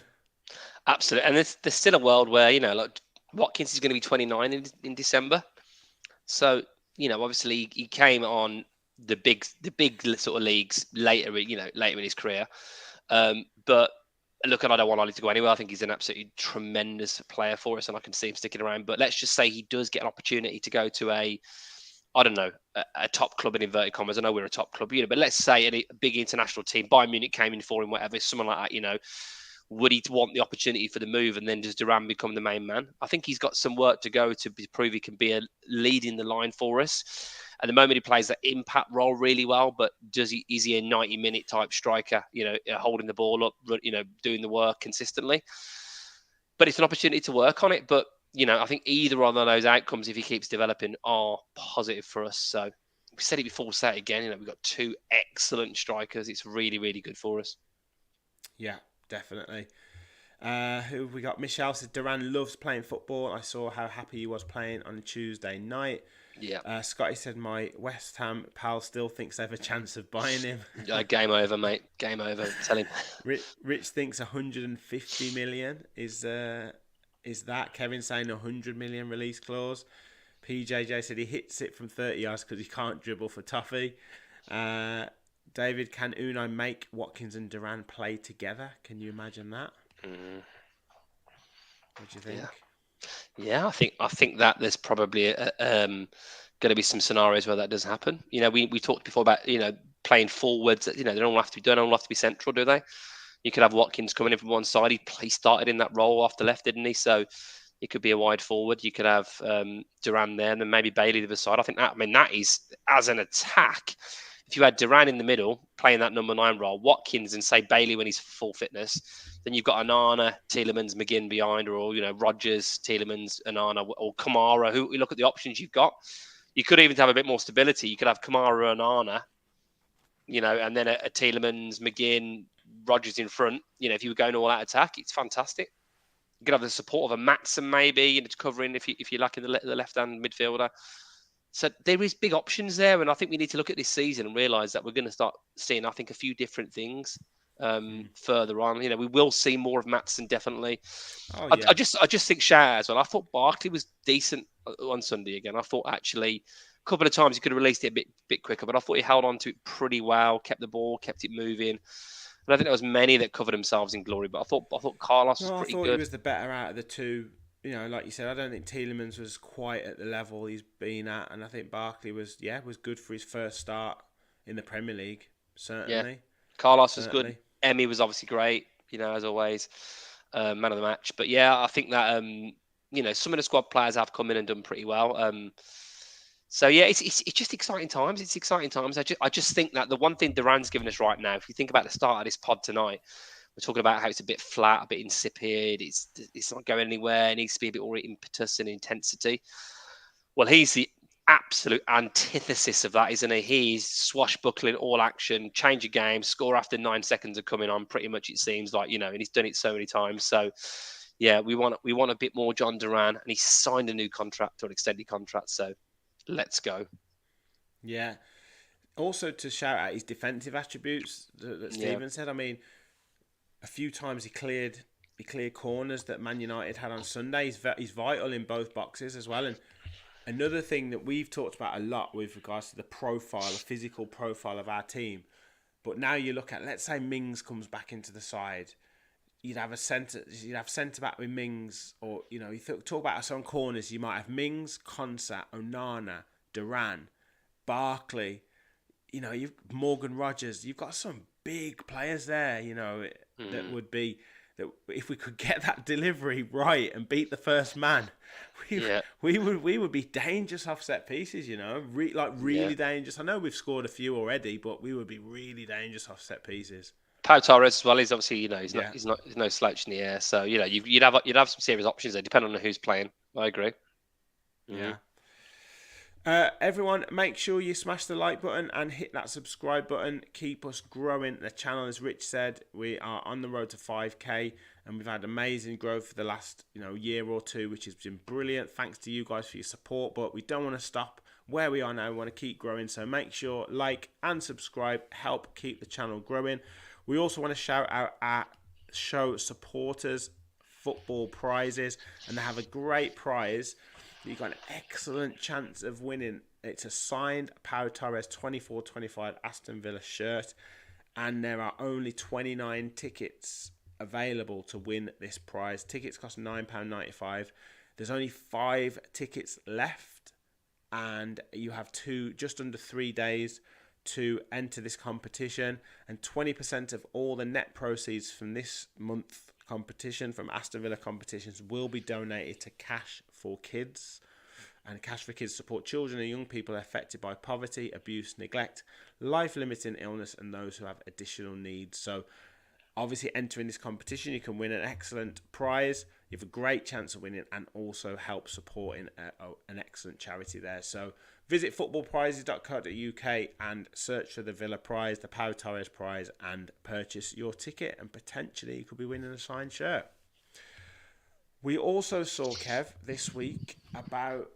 Absolutely. And there's still a world where, like Watkins is going to be 29 in December. So, obviously he came on the big sort of leagues later in his career. But look, I don't want Ollie to go anywhere. I think he's an absolutely tremendous player for us, and I can see him sticking around. But let's just say he does get an opportunity to go to a top club in inverted commas. I know we're a top club, but let's say a big international team, Bayern Munich came in for him, whatever, someone like that, would he want the opportunity for the move, and then does Duran become the main man? I think he's got some work to go to prove he can be a lead in the line for us. At the moment, he plays that impact role really well, but is he a 90-minute type striker, holding the ball up, doing the work consistently? But it's an opportunity to work on it. But, I think either one of those outcomes, if he keeps developing, are positive for us. So we said it before, we'll say it again, we've got 2 excellent strikers. It's really, really good for us. Yeah. Definitely. Who we got? Michelle said Duran loves playing football. I saw how happy he was playing on Tuesday night. Yeah. Scotty said my West Ham pal still thinks they have a chance of buying him. Game over, mate. Game over. Tell him. Rich thinks 150 million is that. Kevin saying 100 million release clause. PJJ said he hits it from 30 yards because he can't dribble for Toffee. David, can Unai make Watkins and Duran play together? Can you imagine that? What do you think? Yeah, I think that there's probably going to be some scenarios where that does happen. We talked before about playing forwards. They don't all have to be central, do they? You could have Watkins coming in from one side. He started in that role off the left, didn't he? So he could be a wide forward. You could have Duran there, and then maybe Bailey the other side. I think that is, as an attack, if you had Duran in the middle playing that number 9 role, Watkins and say Bailey when he's full fitness, then you've got Onana, Tielemans, McGinn behind, or Rogers, Tielemans, Onana, or Kamara. Who you look at the options you've got. You could even have a bit more stability. You could have Kamara and Onana, and then a Tielemans, McGinn, Rogers in front. If you were going all out attack, it's fantastic. You could have the support of a Matson maybe, covering if you're lacking the left-hand midfielder. So there is big options there, and I think we need to look at this season and realise that we're going to start seeing, I think, a few different things further on. We will see more of Matson definitely. Oh, yeah. I just think Shah as well. I thought Barkley was decent on Sunday again. I thought actually a couple of times he could have released it a bit quicker, but I thought he held on to it pretty well, kept the ball, kept it moving. And I think there was many that covered themselves in glory, but I thought Carlos was pretty good. I thought he was the better out of the two. Like you said, I don't think Tielemans was quite at the level he's been at, and I think Barkley was good for his first start in the Premier League. Certainly, yeah. Carlos was good. Emmy was obviously great, as always, man of the match. But yeah, I think that some of the squad players have come in and done pretty well. So yeah, it's just exciting times. It's exciting times. I just think that the one thing Duran's given us right now, if you think about the start of this pod tonight. We're talking about how it's a bit flat, a bit insipid. It's not going anywhere. It needs to be a bit more impetus and intensity. Well, he's the absolute antithesis of that, isn't he? He's swashbuckling, all action, change a game, score after 9 seconds of coming on. Pretty much, it seems like and he's done it so many times. So, yeah, we want a bit more Jhon Duran, and he's signed a new contract or an extended contract. So, let's go. Yeah. Also, to shout out his defensive attributes that Stephen said. I mean, a few times he cleared corners that Man United had on Sunday. He's vital in both boxes as well. And another thing that we've talked about a lot with regards to the physical profile of our team. But now you look at, let's say Mings comes back into the side. You'd have centre back with Mings, or you talk about us on corners. You might have Mings, Konsa, Onana, Duran, Barkley. You've Morgan Rogers. You've got some big players there. That would be that if we could get that delivery right and beat the first man, we would be dangerous off set pieces. Really dangerous. I know we've scored a few already, but we would be really dangerous off set pieces. Pau Torres as well. He's obviously he's no slouch in the air. So you'd have some serious options there, depending on who's playing. I agree. Yeah. Everyone, make sure you smash the like button and hit that subscribe button. Keep us growing the channel. As Rich said, we are on the road to 5k, and we've had amazing growth for the last year or two, which has been brilliant. Thanks to you guys for your support, but we don't want to stop where we are now. We want to keep growing, so make sure like and subscribe, help keep the channel growing. We also want to shout out our show supporters, football prizes, and they have a great prize. You've got an excellent chance of winning. It's a signed Pau Torres 24-25 Aston Villa shirt. And there are only 29 tickets available to win this prize. Tickets cost £9.95. There's only 5 tickets left. And you have just under 3 days to enter this competition. And 20% of all the net proceeds from this month competition, from Aston Villa competitions, will be donated to Cash for Kids. And Cash for Kids support children and young people affected by poverty, abuse, neglect, life-limiting illness, and those who have additional needs. So obviously entering this competition, you can win an excellent prize. You have a great chance of winning and also help supporting an excellent charity there. So visit footballprizes.co.uk and search for the Villa prize, the Pau Torres prize, and purchase your ticket, and potentially you could be winning a signed shirt. We also saw, Kev, this week about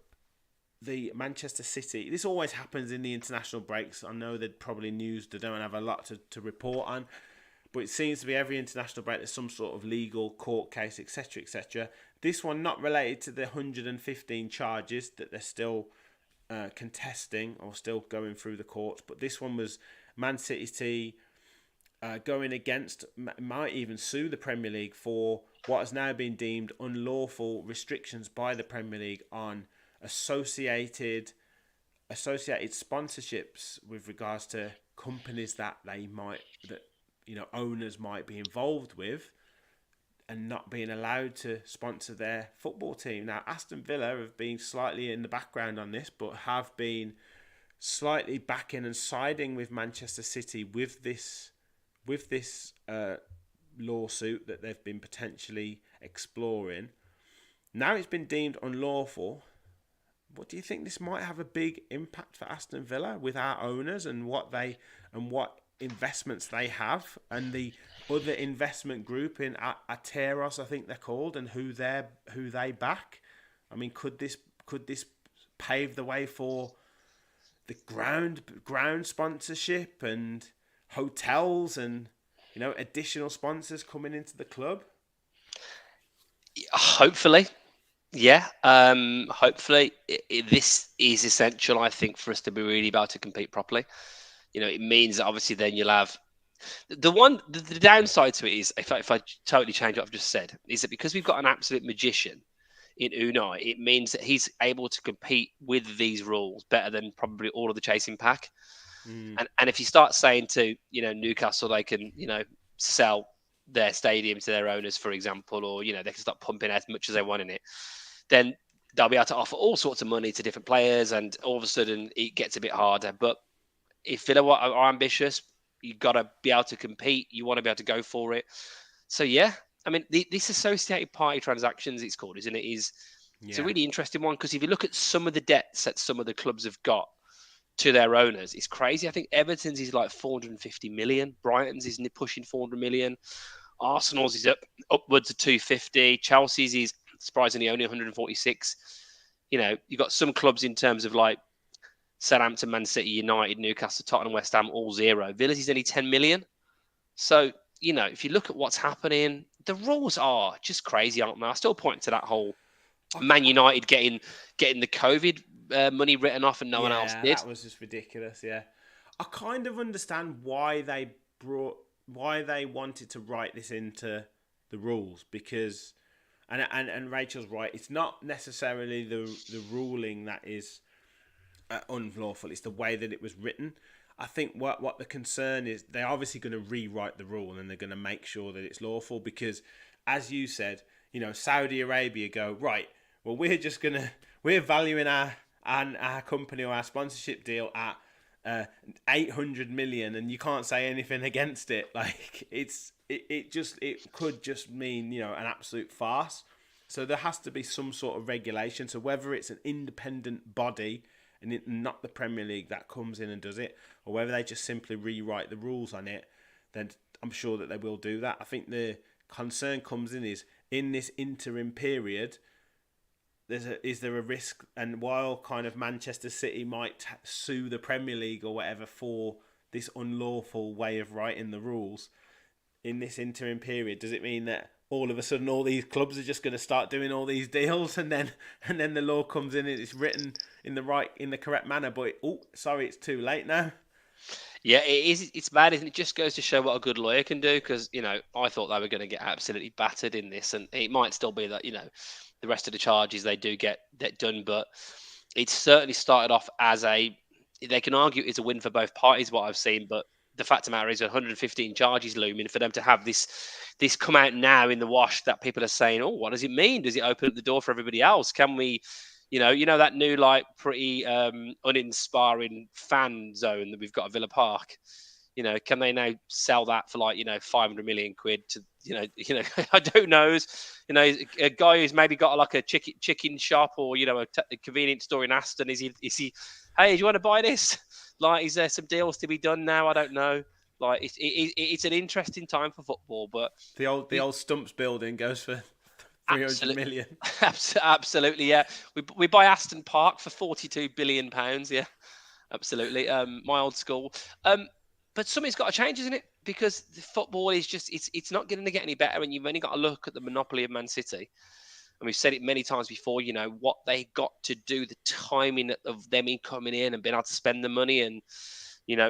the Manchester City. This always happens in the international breaks. I know they're probably news they don't have a lot to report on, but it seems to be every international break there's some sort of legal court case, etc., etc. This one not related to the 115 charges that they're still contesting or still going through the courts, but this one was Man City going against, might even sue the Premier League for what has now been deemed unlawful restrictions by the Premier League on associated sponsorships with regards to companies that owners might be involved with, and not being allowed to sponsor their football team. Now, Aston Villa have been slightly in the background on this, but have been slightly backing and siding with Manchester City with this lawsuit that they've been potentially exploring. Now it's been deemed unlawful. What do you think this might have a big impact for Aston Villa with our owners and what investments they have and the other investment group in Ateros, I think they're called, and who they back? I mean, could this pave the way for the ground sponsorship and hotels and additional sponsors coming into the club? Hopefully, yeah. Hopefully, this is essential, I think, for us to be really able to compete properly. It means that obviously then you'll have the downside to it is, if I totally change what I've just said, is that because we've got an absolute magician in Unai, it means that he's able to compete with these rules better than probably all of the chasing pack. And if you start saying to Newcastle they can sell their stadium to their owners, for example, or they can start pumping as much as they want in it, then they'll be able to offer all sorts of money to different players, and all of a sudden it gets a bit harder. But if Villa are ambitious, you've got to be able to compete. You want to be able to go for it. So yeah, I mean, this associated party transactions, it's called, isn't it? It's a really interesting one, because if you look at some of the debts that some of the clubs have got to their owners, it's crazy. I think Everton's is like 450 million. Brighton's is pushing 400 million. Arsenal's is upwards of 250. Chelsea's is surprisingly only 146. You've got some clubs in terms of like Southampton, Man City, United, Newcastle, Tottenham, West Ham, all zero. Villa's is only 10 million. So, if you look at what's happening, the rules are just crazy, aren't they? I still point to that whole Man United getting the COVID money written off and no one else did. That was just ridiculous. Yeah, I kind of understand why they wanted to write this into the rules, because, and Rachel's right, it's not necessarily the ruling that is unlawful. It's the way that it was written. I think what the concern is, they're obviously going to rewrite the rule and they're going to make sure that it's lawful, because, as you said, Saudi Arabia go, right, well, we're valuing our company or our sponsorship deal at 800 million, and you can't say anything against it. Like, it could just mean an absolute farce. So there has to be some sort of regulation. So whether it's an independent body and not the Premier League that comes in and does it, or whether they just simply rewrite the rules on it, then I'm sure that they will do that. I think the concern comes in this interim period, is there a risk, and while kind of Manchester City might sue the Premier League or whatever for this unlawful way of writing the rules, in this interim period, does it mean that all of a sudden all these clubs are just going to start doing all these deals, and then the law comes in and it's written in the correct manner, but it's too late now? Yeah, it is. It's bad, isn't it? It just goes to show what a good lawyer can do, because I thought they were going to get absolutely battered in this, and it might still be that the rest of the charges they do get done, but it's certainly started off as they can argue it's a win for both parties, what I've seen, but the fact of the matter is 115 charges looming. For them to have this come out now in the wash, that people are saying, oh, what does it mean? Does it open up the door for everybody else? Can we, that new, like, pretty uninspiring fan zone that we've got at Villa Park? Can they now sell that for 500 million quid to, I don't know, a guy who's maybe got like a chicken shop or, a convenience store in Aston. Is he, hey, do you want to buy this? Like, is there some deals to be done now? I don't know. Like, it's an interesting time for football, but the old Stumps building goes for 300 million. Absolutely, yeah. We buy Aston Park for 42 billion pounds. Yeah, absolutely. My old school. But something's got to change, isn't it? Because the football is just it's not going to get any better, and you've only got to look at the monopoly of Man City. And we've said it many times before, what they got to do, the timing of them coming in and being able to spend the money and,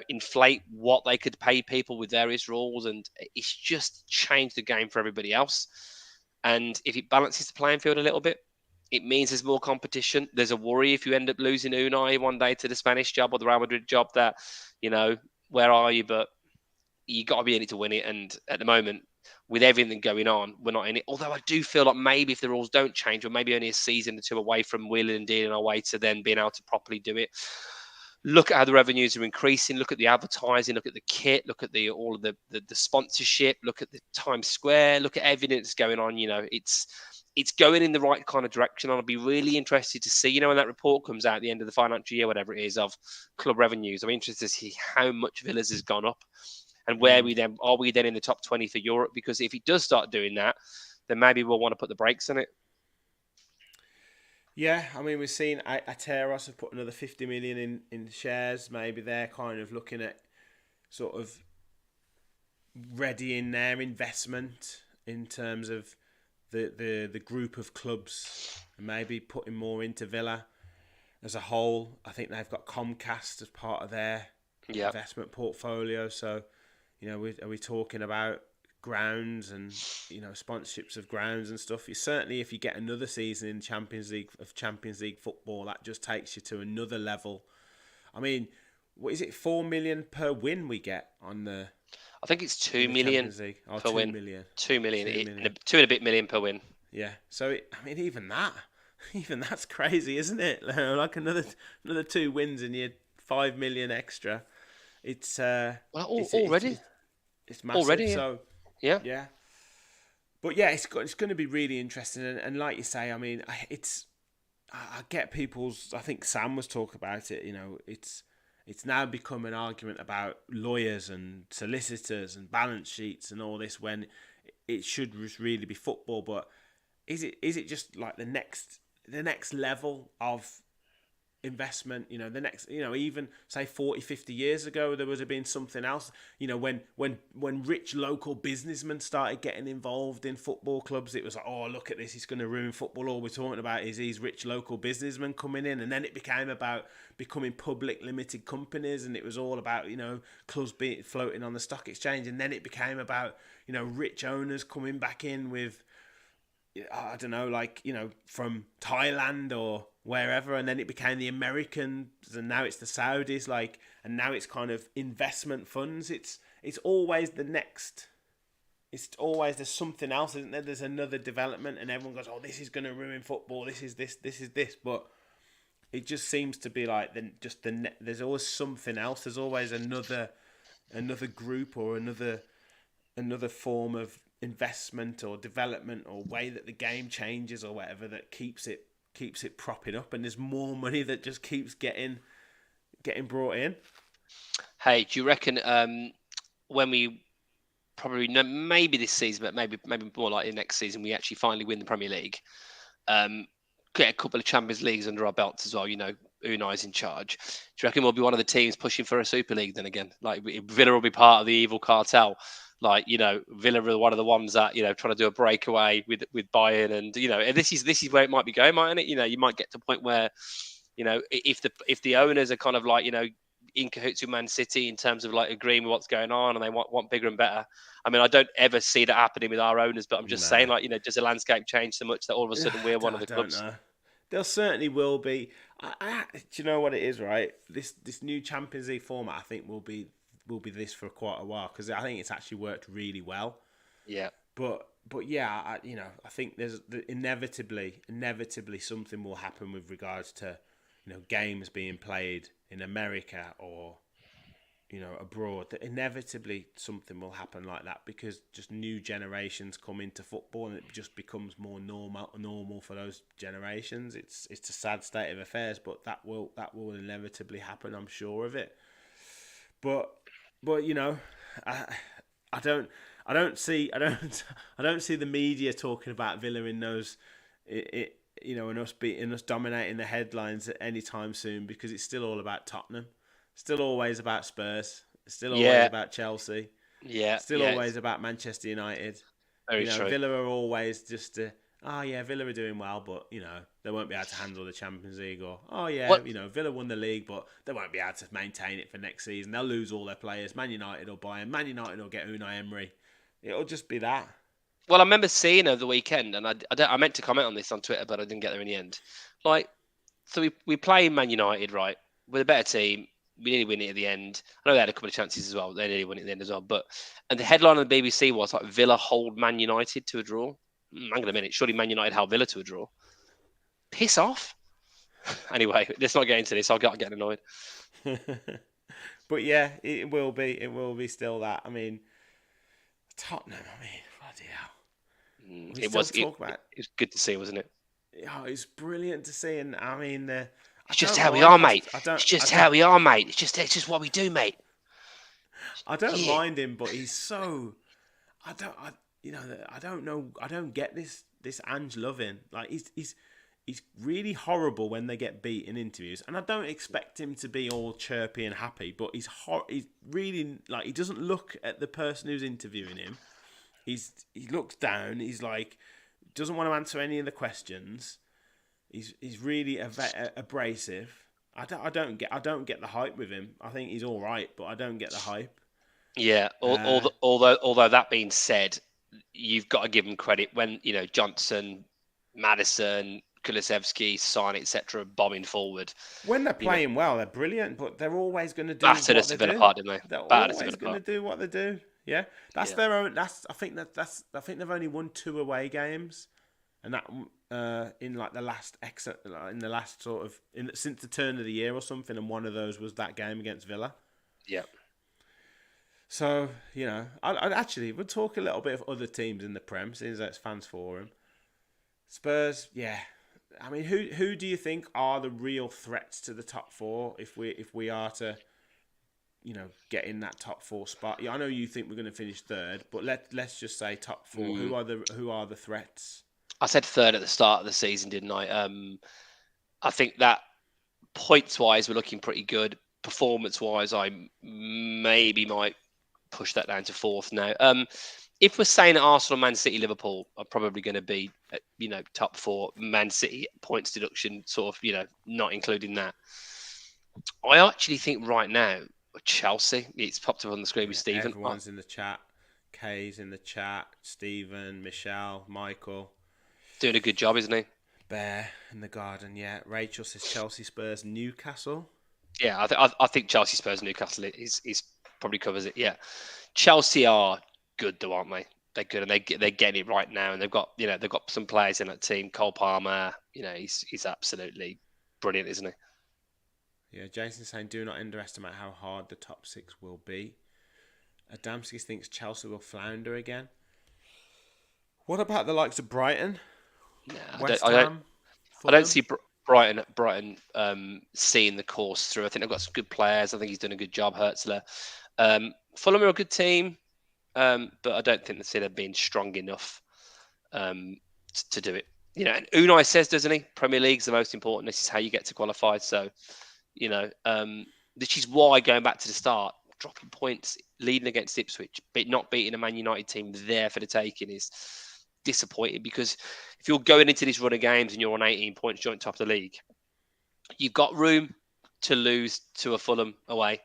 inflate what they could pay people with various rules. And it's just changed the game for everybody else. And if it balances the playing field a little bit, it means there's more competition. There's a worry if you end up losing Unai one day to the Spanish job or the Real Madrid job that, where are you? But you got to be in it to win it. And at the moment, with everything going on, we're not in it. Although I do feel like maybe if the rules don't change, or maybe only a season or two away from wheeling and dealing our way to then being able to properly do it, look at how the revenues are increasing, look at the advertising, look at the kit, look at all of the sponsorship, look at the Times Square, look at everything that's going on. It's going in the right kind of direction. And I'll be really interested to see, when that report comes out at the end of the financial year, whatever it is, of club revenues. I'm interested to see how much Villa's has gone up and where we then in the top 20 for Europe, because if it does start doing that, then maybe we'll want to put the brakes on it. Yeah, I mean, we've seen Ateros have put another 50 million in shares. Maybe they're kind of looking at sort of readying their investment in terms of the group of clubs and maybe putting more into Villa as a whole. I think they've got Comcast as part of their investment portfolio. So, are we talking about grounds and sponsorships of grounds and stuff? Certainly, if you get another season in Champions League football, that just takes you to another level. I mean, what is it, 4 million per win we get on the? I think it's 2 million per win. 2 million, 2 and a bit million per win. Yeah, so even that's crazy, isn't it? Like another 2 wins and you're 5 million extra. It's already. It's massive. Already, yeah. So yeah. But yeah, it's going to be really interesting, and like you say, I mean, I get people's. I think Sam was talking about it. It's now become an argument about lawyers and solicitors and balance sheets and all this, when it should just really be football. But is it just like the next level of investment? The next, even say 40, 50 years ago, there would have been something else. When rich local businessmen started getting involved in football clubs, it was like, oh, look at this, it's going to ruin football. All we're talking about is these rich local businessmen coming in. And then it became about becoming public limited companies, and it was all about, clubs being floating on the stock exchange. And then it became about, rich owners coming back in with, I don't know, like, from Thailand or wherever, and then it became the Americans, and now it's the Saudis, and now it's kind of investment funds. It's always the next. It's always there's something else, isn't there? There's another development, and everyone goes, "Oh, this is going to ruin football. This is this. This is this." But it just seems to be like there's always something else. There's always another group or another form of investment or development or way that the game changes or whatever that keeps it propping up, and there's more money that just keeps getting brought in. Hey, do you reckon when we probably maybe this season, but maybe more likely next season, we actually finally win the Premier League, get a couple of Champions Leagues under our belts as well, Unai's in charge, do you reckon we'll be one of the teams pushing for a Super League then again? Like, Villa will be part of the evil cartel. Like, Villa are one of the ones that, trying to do a breakaway with Bayern, and, and this is where it might be going, mightn't it? You might get to a point where, if the owners are kind of like, in cahoots with Man City in terms of like agreeing with what's going on, and they want bigger and better. I mean, I don't ever see that happening with our owners, but I'm just saying, like, does the landscape change so much that all of a sudden we're one of the clubs? Know. There certainly will be. Do you know what it is, right? This new Champions League format, I think, will be this for quite a while, because I think it's actually worked really well. Yeah. But yeah, I think there's inevitably something will happen with regards to, games being played in America or, abroad. That inevitably something will happen like that, because just new generations come into football and it just becomes more normal for those generations. It's a sad state of affairs, but that will inevitably happen. I'm sure of it. But I don't see the media talking about Villa in those, and us dominating the headlines at any time soon, because it's still all about Tottenham, still always about Spurs, still always about Chelsea, still always about Manchester United. Very true. Villa are always just Villa are doing well, but they won't be able to handle the Champions League, or Villa won the league, but they won't be able to maintain it for next season. They'll lose all their players. Man United will buy him. Man United will get Unai Emery. It'll just be that. Well, I remember seeing over the weekend, and I meant to comment on this on Twitter, but I didn't get there in the end. Like, so we play Man United, right? We're a better team. We nearly win it at the end. I know they had a couple of chances as well. They nearly won it at the end as well. And the headline on the BBC was like, Villa hold Man United to a draw. Hang on a minute. Surely Man United held Villa to a draw. Piss off. Anyway, let's not get into this. I'll get annoyed. But yeah, it will be. It will be still that. I mean, Tottenham. I mean, bloody hell. We It still was talk about. it was good to see, wasn't it? Oh, it's brilliant to see, and I mean, I It's just don't how we mind. are, mate. It's just how we are, mate. It's just what we do, mate. I don't Yeah. mind him, but he's so. I don't know. I don't get this Ange loving. Like he's really horrible when they get beat in interviews, and I don't expect him to be all chirpy and happy. But he's really like he doesn't look at the person who's interviewing him. He looks down. He's like doesn't want to answer any of the questions. He's really abrasive. I don't get the hype with him. I think he's all right, but I don't get the hype. Yeah. Although that being said, you've got to give him credit when Johnson, Maddison, Kulusevski, Sign, etc., bombing forward. When they're playing well, they're brilliant, but they're always going to do Battered what us they to Villa do. Park, didn't they? They're Battered us to always Villa going to Park. do what they do. Yeah, that's their own. I think they've only won 2 away games, and that in like the last sort of since the turn of the year or something, and one of those was that game against Villa. Yeah. So I'd actually we'll talk a little bit of other teams in the Prem, since that's fans forum. Spurs, yeah. I mean, who do you think are the real threats to the top 4 if we are to, get in that top 4 spot? Yeah, I know you think we're going to finish 3rd, but let's just say top 4. Who are the threats? I said 3rd at the start of the season, didn't I? I think that points wise we're looking pretty good. Performance wise, I maybe might push that down to 4th now. If we're saying at Arsenal, Man City, Liverpool are probably going to be, top 4. Man City points deduction, sort of, not including that. I actually think right now, Chelsea, it's popped up on the screen with Stephen. Everyone's in the chat. Kay's in the chat. Stephen, Michelle, Michael. Doing a good job, isn't he? Bear in the garden, yeah. Rachel says Chelsea, Spurs, Newcastle. Yeah, I think Chelsea, Spurs, Newcastle is probably covers it. Yeah, Chelsea are good though, aren't they? They're good, and they're getting it right now, and they've got some players in that team. Cole Palmer, he's absolutely brilliant, isn't he? Yeah, Jason's saying do not underestimate how hard the top 6 will be. Adamski thinks Chelsea will flounder again. What about the likes of Brighton? West Ham? I don't see Brighton seeing the course through. I think they've got some good players. I think he's done a good job, Hertzler. Fulham are a good team, but I don't think they're being strong enough to do it. And Unai says, doesn't he? Premier League's the most important. This is how you get to qualify. So, this is why, going back to the start, dropping points, leading against Ipswich, but not beating a Man United team there for the taking is disappointing, because if you're going into this run of games and you're on 18 points, joint top of the league, you've got room to lose to a Fulham away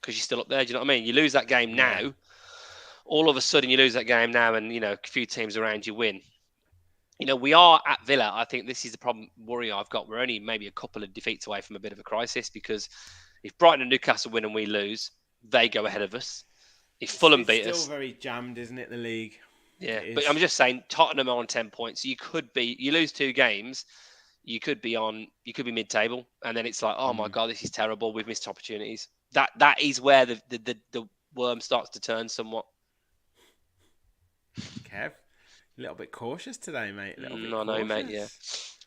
because you're still up there. Do you know what I mean? You lose that game now, all of a sudden you lose that game now, and a few teams around you win. We are at Villa. I think this is the worry I've got. We're only maybe a couple of defeats away from a bit of a crisis, because if Brighton and Newcastle win and we lose, they go ahead of us. If Fulham beat us, it's still very jammed, isn't it? The league. Yeah, but I'm just saying Tottenham are on 10 points. So you lose 2 games, you could be mid-table, and then it's like, oh my God, this is terrible. We've missed opportunities. That is where the worm starts to turn somewhat. Kev, a little bit cautious today, mate. I know, mate. Yeah,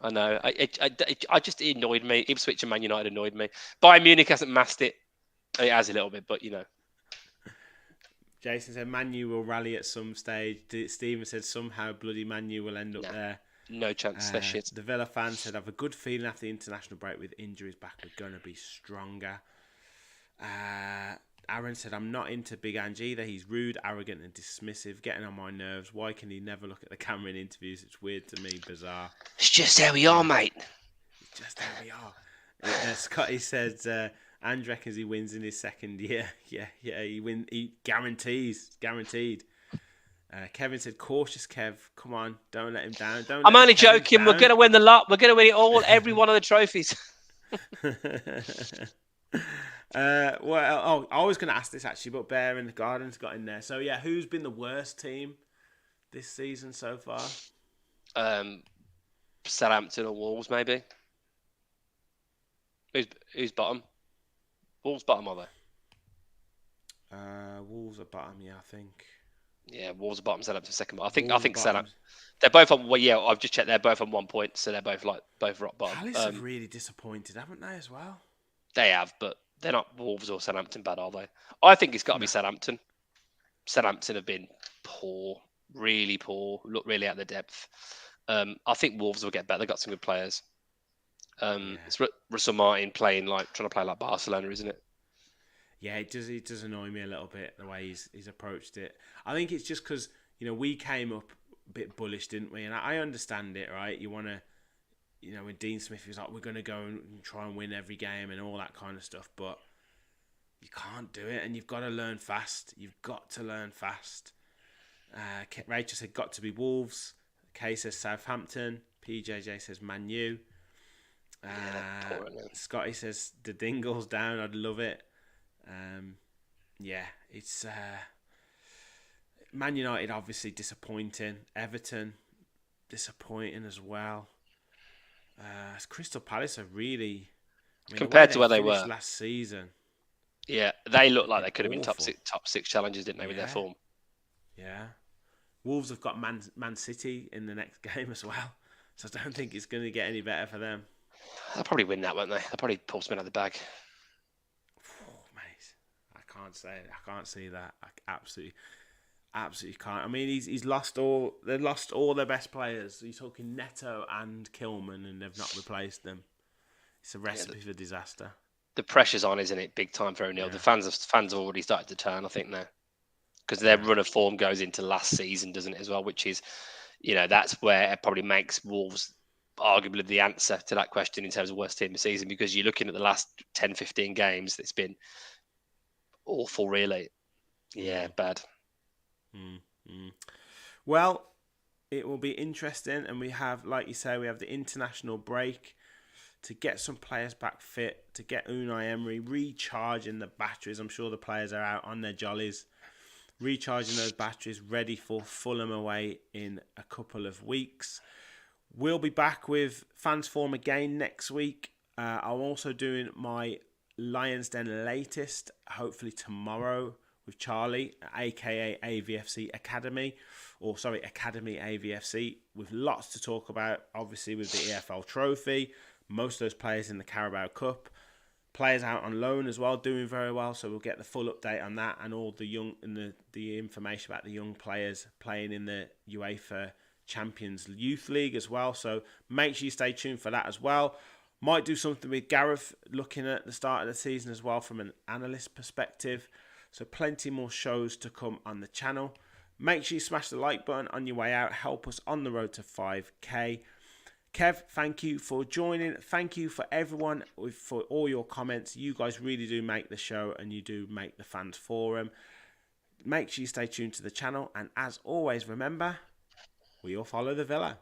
I know. I just annoyed me. Ipswich and Man United annoyed me. Bayern Munich hasn't masked it. It has a little bit, but Jason said Man U will rally at some stage. Stephen said somehow bloody Man U will end up there. No chance. They're shit. The Villa fan said, I have a good feeling after the international break with injuries back, we're going to be stronger. Aaron said, I'm not into Big Ange either. He's rude, arrogant and dismissive, getting on my nerves. Why can he never look at the camera in interviews? It's weird to me, bizarre. It's just how we are, mate. It's just how we are. Scotty says, Ange reckons he wins in his second year. Yeah, he guaranteed. Kevin said, cautious Kev, come on, don't let him down. I'm only joking. We're going to win the lot. We're going to win it all, every one of the trophies. I was going to ask this actually, but Bear in the Garden's got in there. So yeah, who's been the worst team this season so far? Southampton or Wolves, maybe. Who's bottom? Wolves bottom, are they? Wolves are bottom, yeah, I think. Yeah, Wolves are bottom. Southampton second. I Wolves are think Southampton. bottom. They're both on. Well, yeah, I've just checked. They're both on 1 point, so they're both rock bottom. Palace have really disappointed, haven't they, as well? They have, but they're not Wolves or Southampton bad, are they? I think it's got to be Southampton. Southampton have been poor, really poor. Look really out of their depth. I think Wolves will get better. They've got some good players. It's Russell Martin trying to play like Barcelona, isn't it? Yeah, it does annoy me a little bit the way he's approached it. I think it's just because we came up a bit bullish, didn't we? And I understand it, right? You want to, when Dean Smith was like, we're going to go and try and win every game and all that kind of stuff, but you can't do it, and you've got to learn fast. You've got to learn fast. Rachel said got to be Wolves. Kay says Southampton. PJJ says Man U. Scotty says the Dingles down. I'd love it. It's Man United obviously disappointing. Everton disappointing as well. Crystal Palace are really compared to where they were last season. Yeah, they look like they could have been top six challenges, didn't they, with their form? Yeah. Wolves have got Man City in the next game as well, so I don't think it's going to get any better for them. They'll probably win that, won't they? They'll probably pull something out of the bag. Oh, mate, I can't say it. I can't see that. I absolutely can't. I mean, he's lost all. They've lost all their best players. You're talking Neto and Kilman, and they've not replaced them. It's a recipe for disaster. The pressure's on, isn't it? Big time for O'Neill. Yeah. The fans have already started to turn, I think, now. Because their run of form goes into last season, doesn't it, as well? Which is, that's where it probably makes Wolves arguably the answer to that question in terms of worst team of the season, because you're looking at the last 10, 15 games, it's been awful, really. Yeah, bad. Well, it will be interesting, and we have, like you say, we have the international break to get some players back fit, to get Unai Emery recharging the batteries. I'm sure the players are out on their jollies, recharging those batteries, ready for Fulham away in a couple of weeks. We'll be back with Fans Forum again next week. I'm also doing my Lions Den latest, hopefully tomorrow, with Charlie, aka AVFC Academy, Academy AVFC, with lots to talk about, obviously with the EFL Trophy, most of those players in the Carabao Cup, players out on loan as well, doing very well, so we'll get the full update on that and all the young and the information about the young players playing in the UEFA Champions Youth League as well, so make sure you stay tuned for that as well. Might do something with Gareth looking at the start of the season as well from an analyst perspective. So plenty more shows to come on the channel. Make sure you smash the like button on your way out. Help us on the road to 5k. Kev, thank you for joining. Thank you for everyone for all your comments. You guys really do make the show and you do make the Fans Forum. Make sure you stay tuned to the channel. And as always, remember, we all follow the Villa.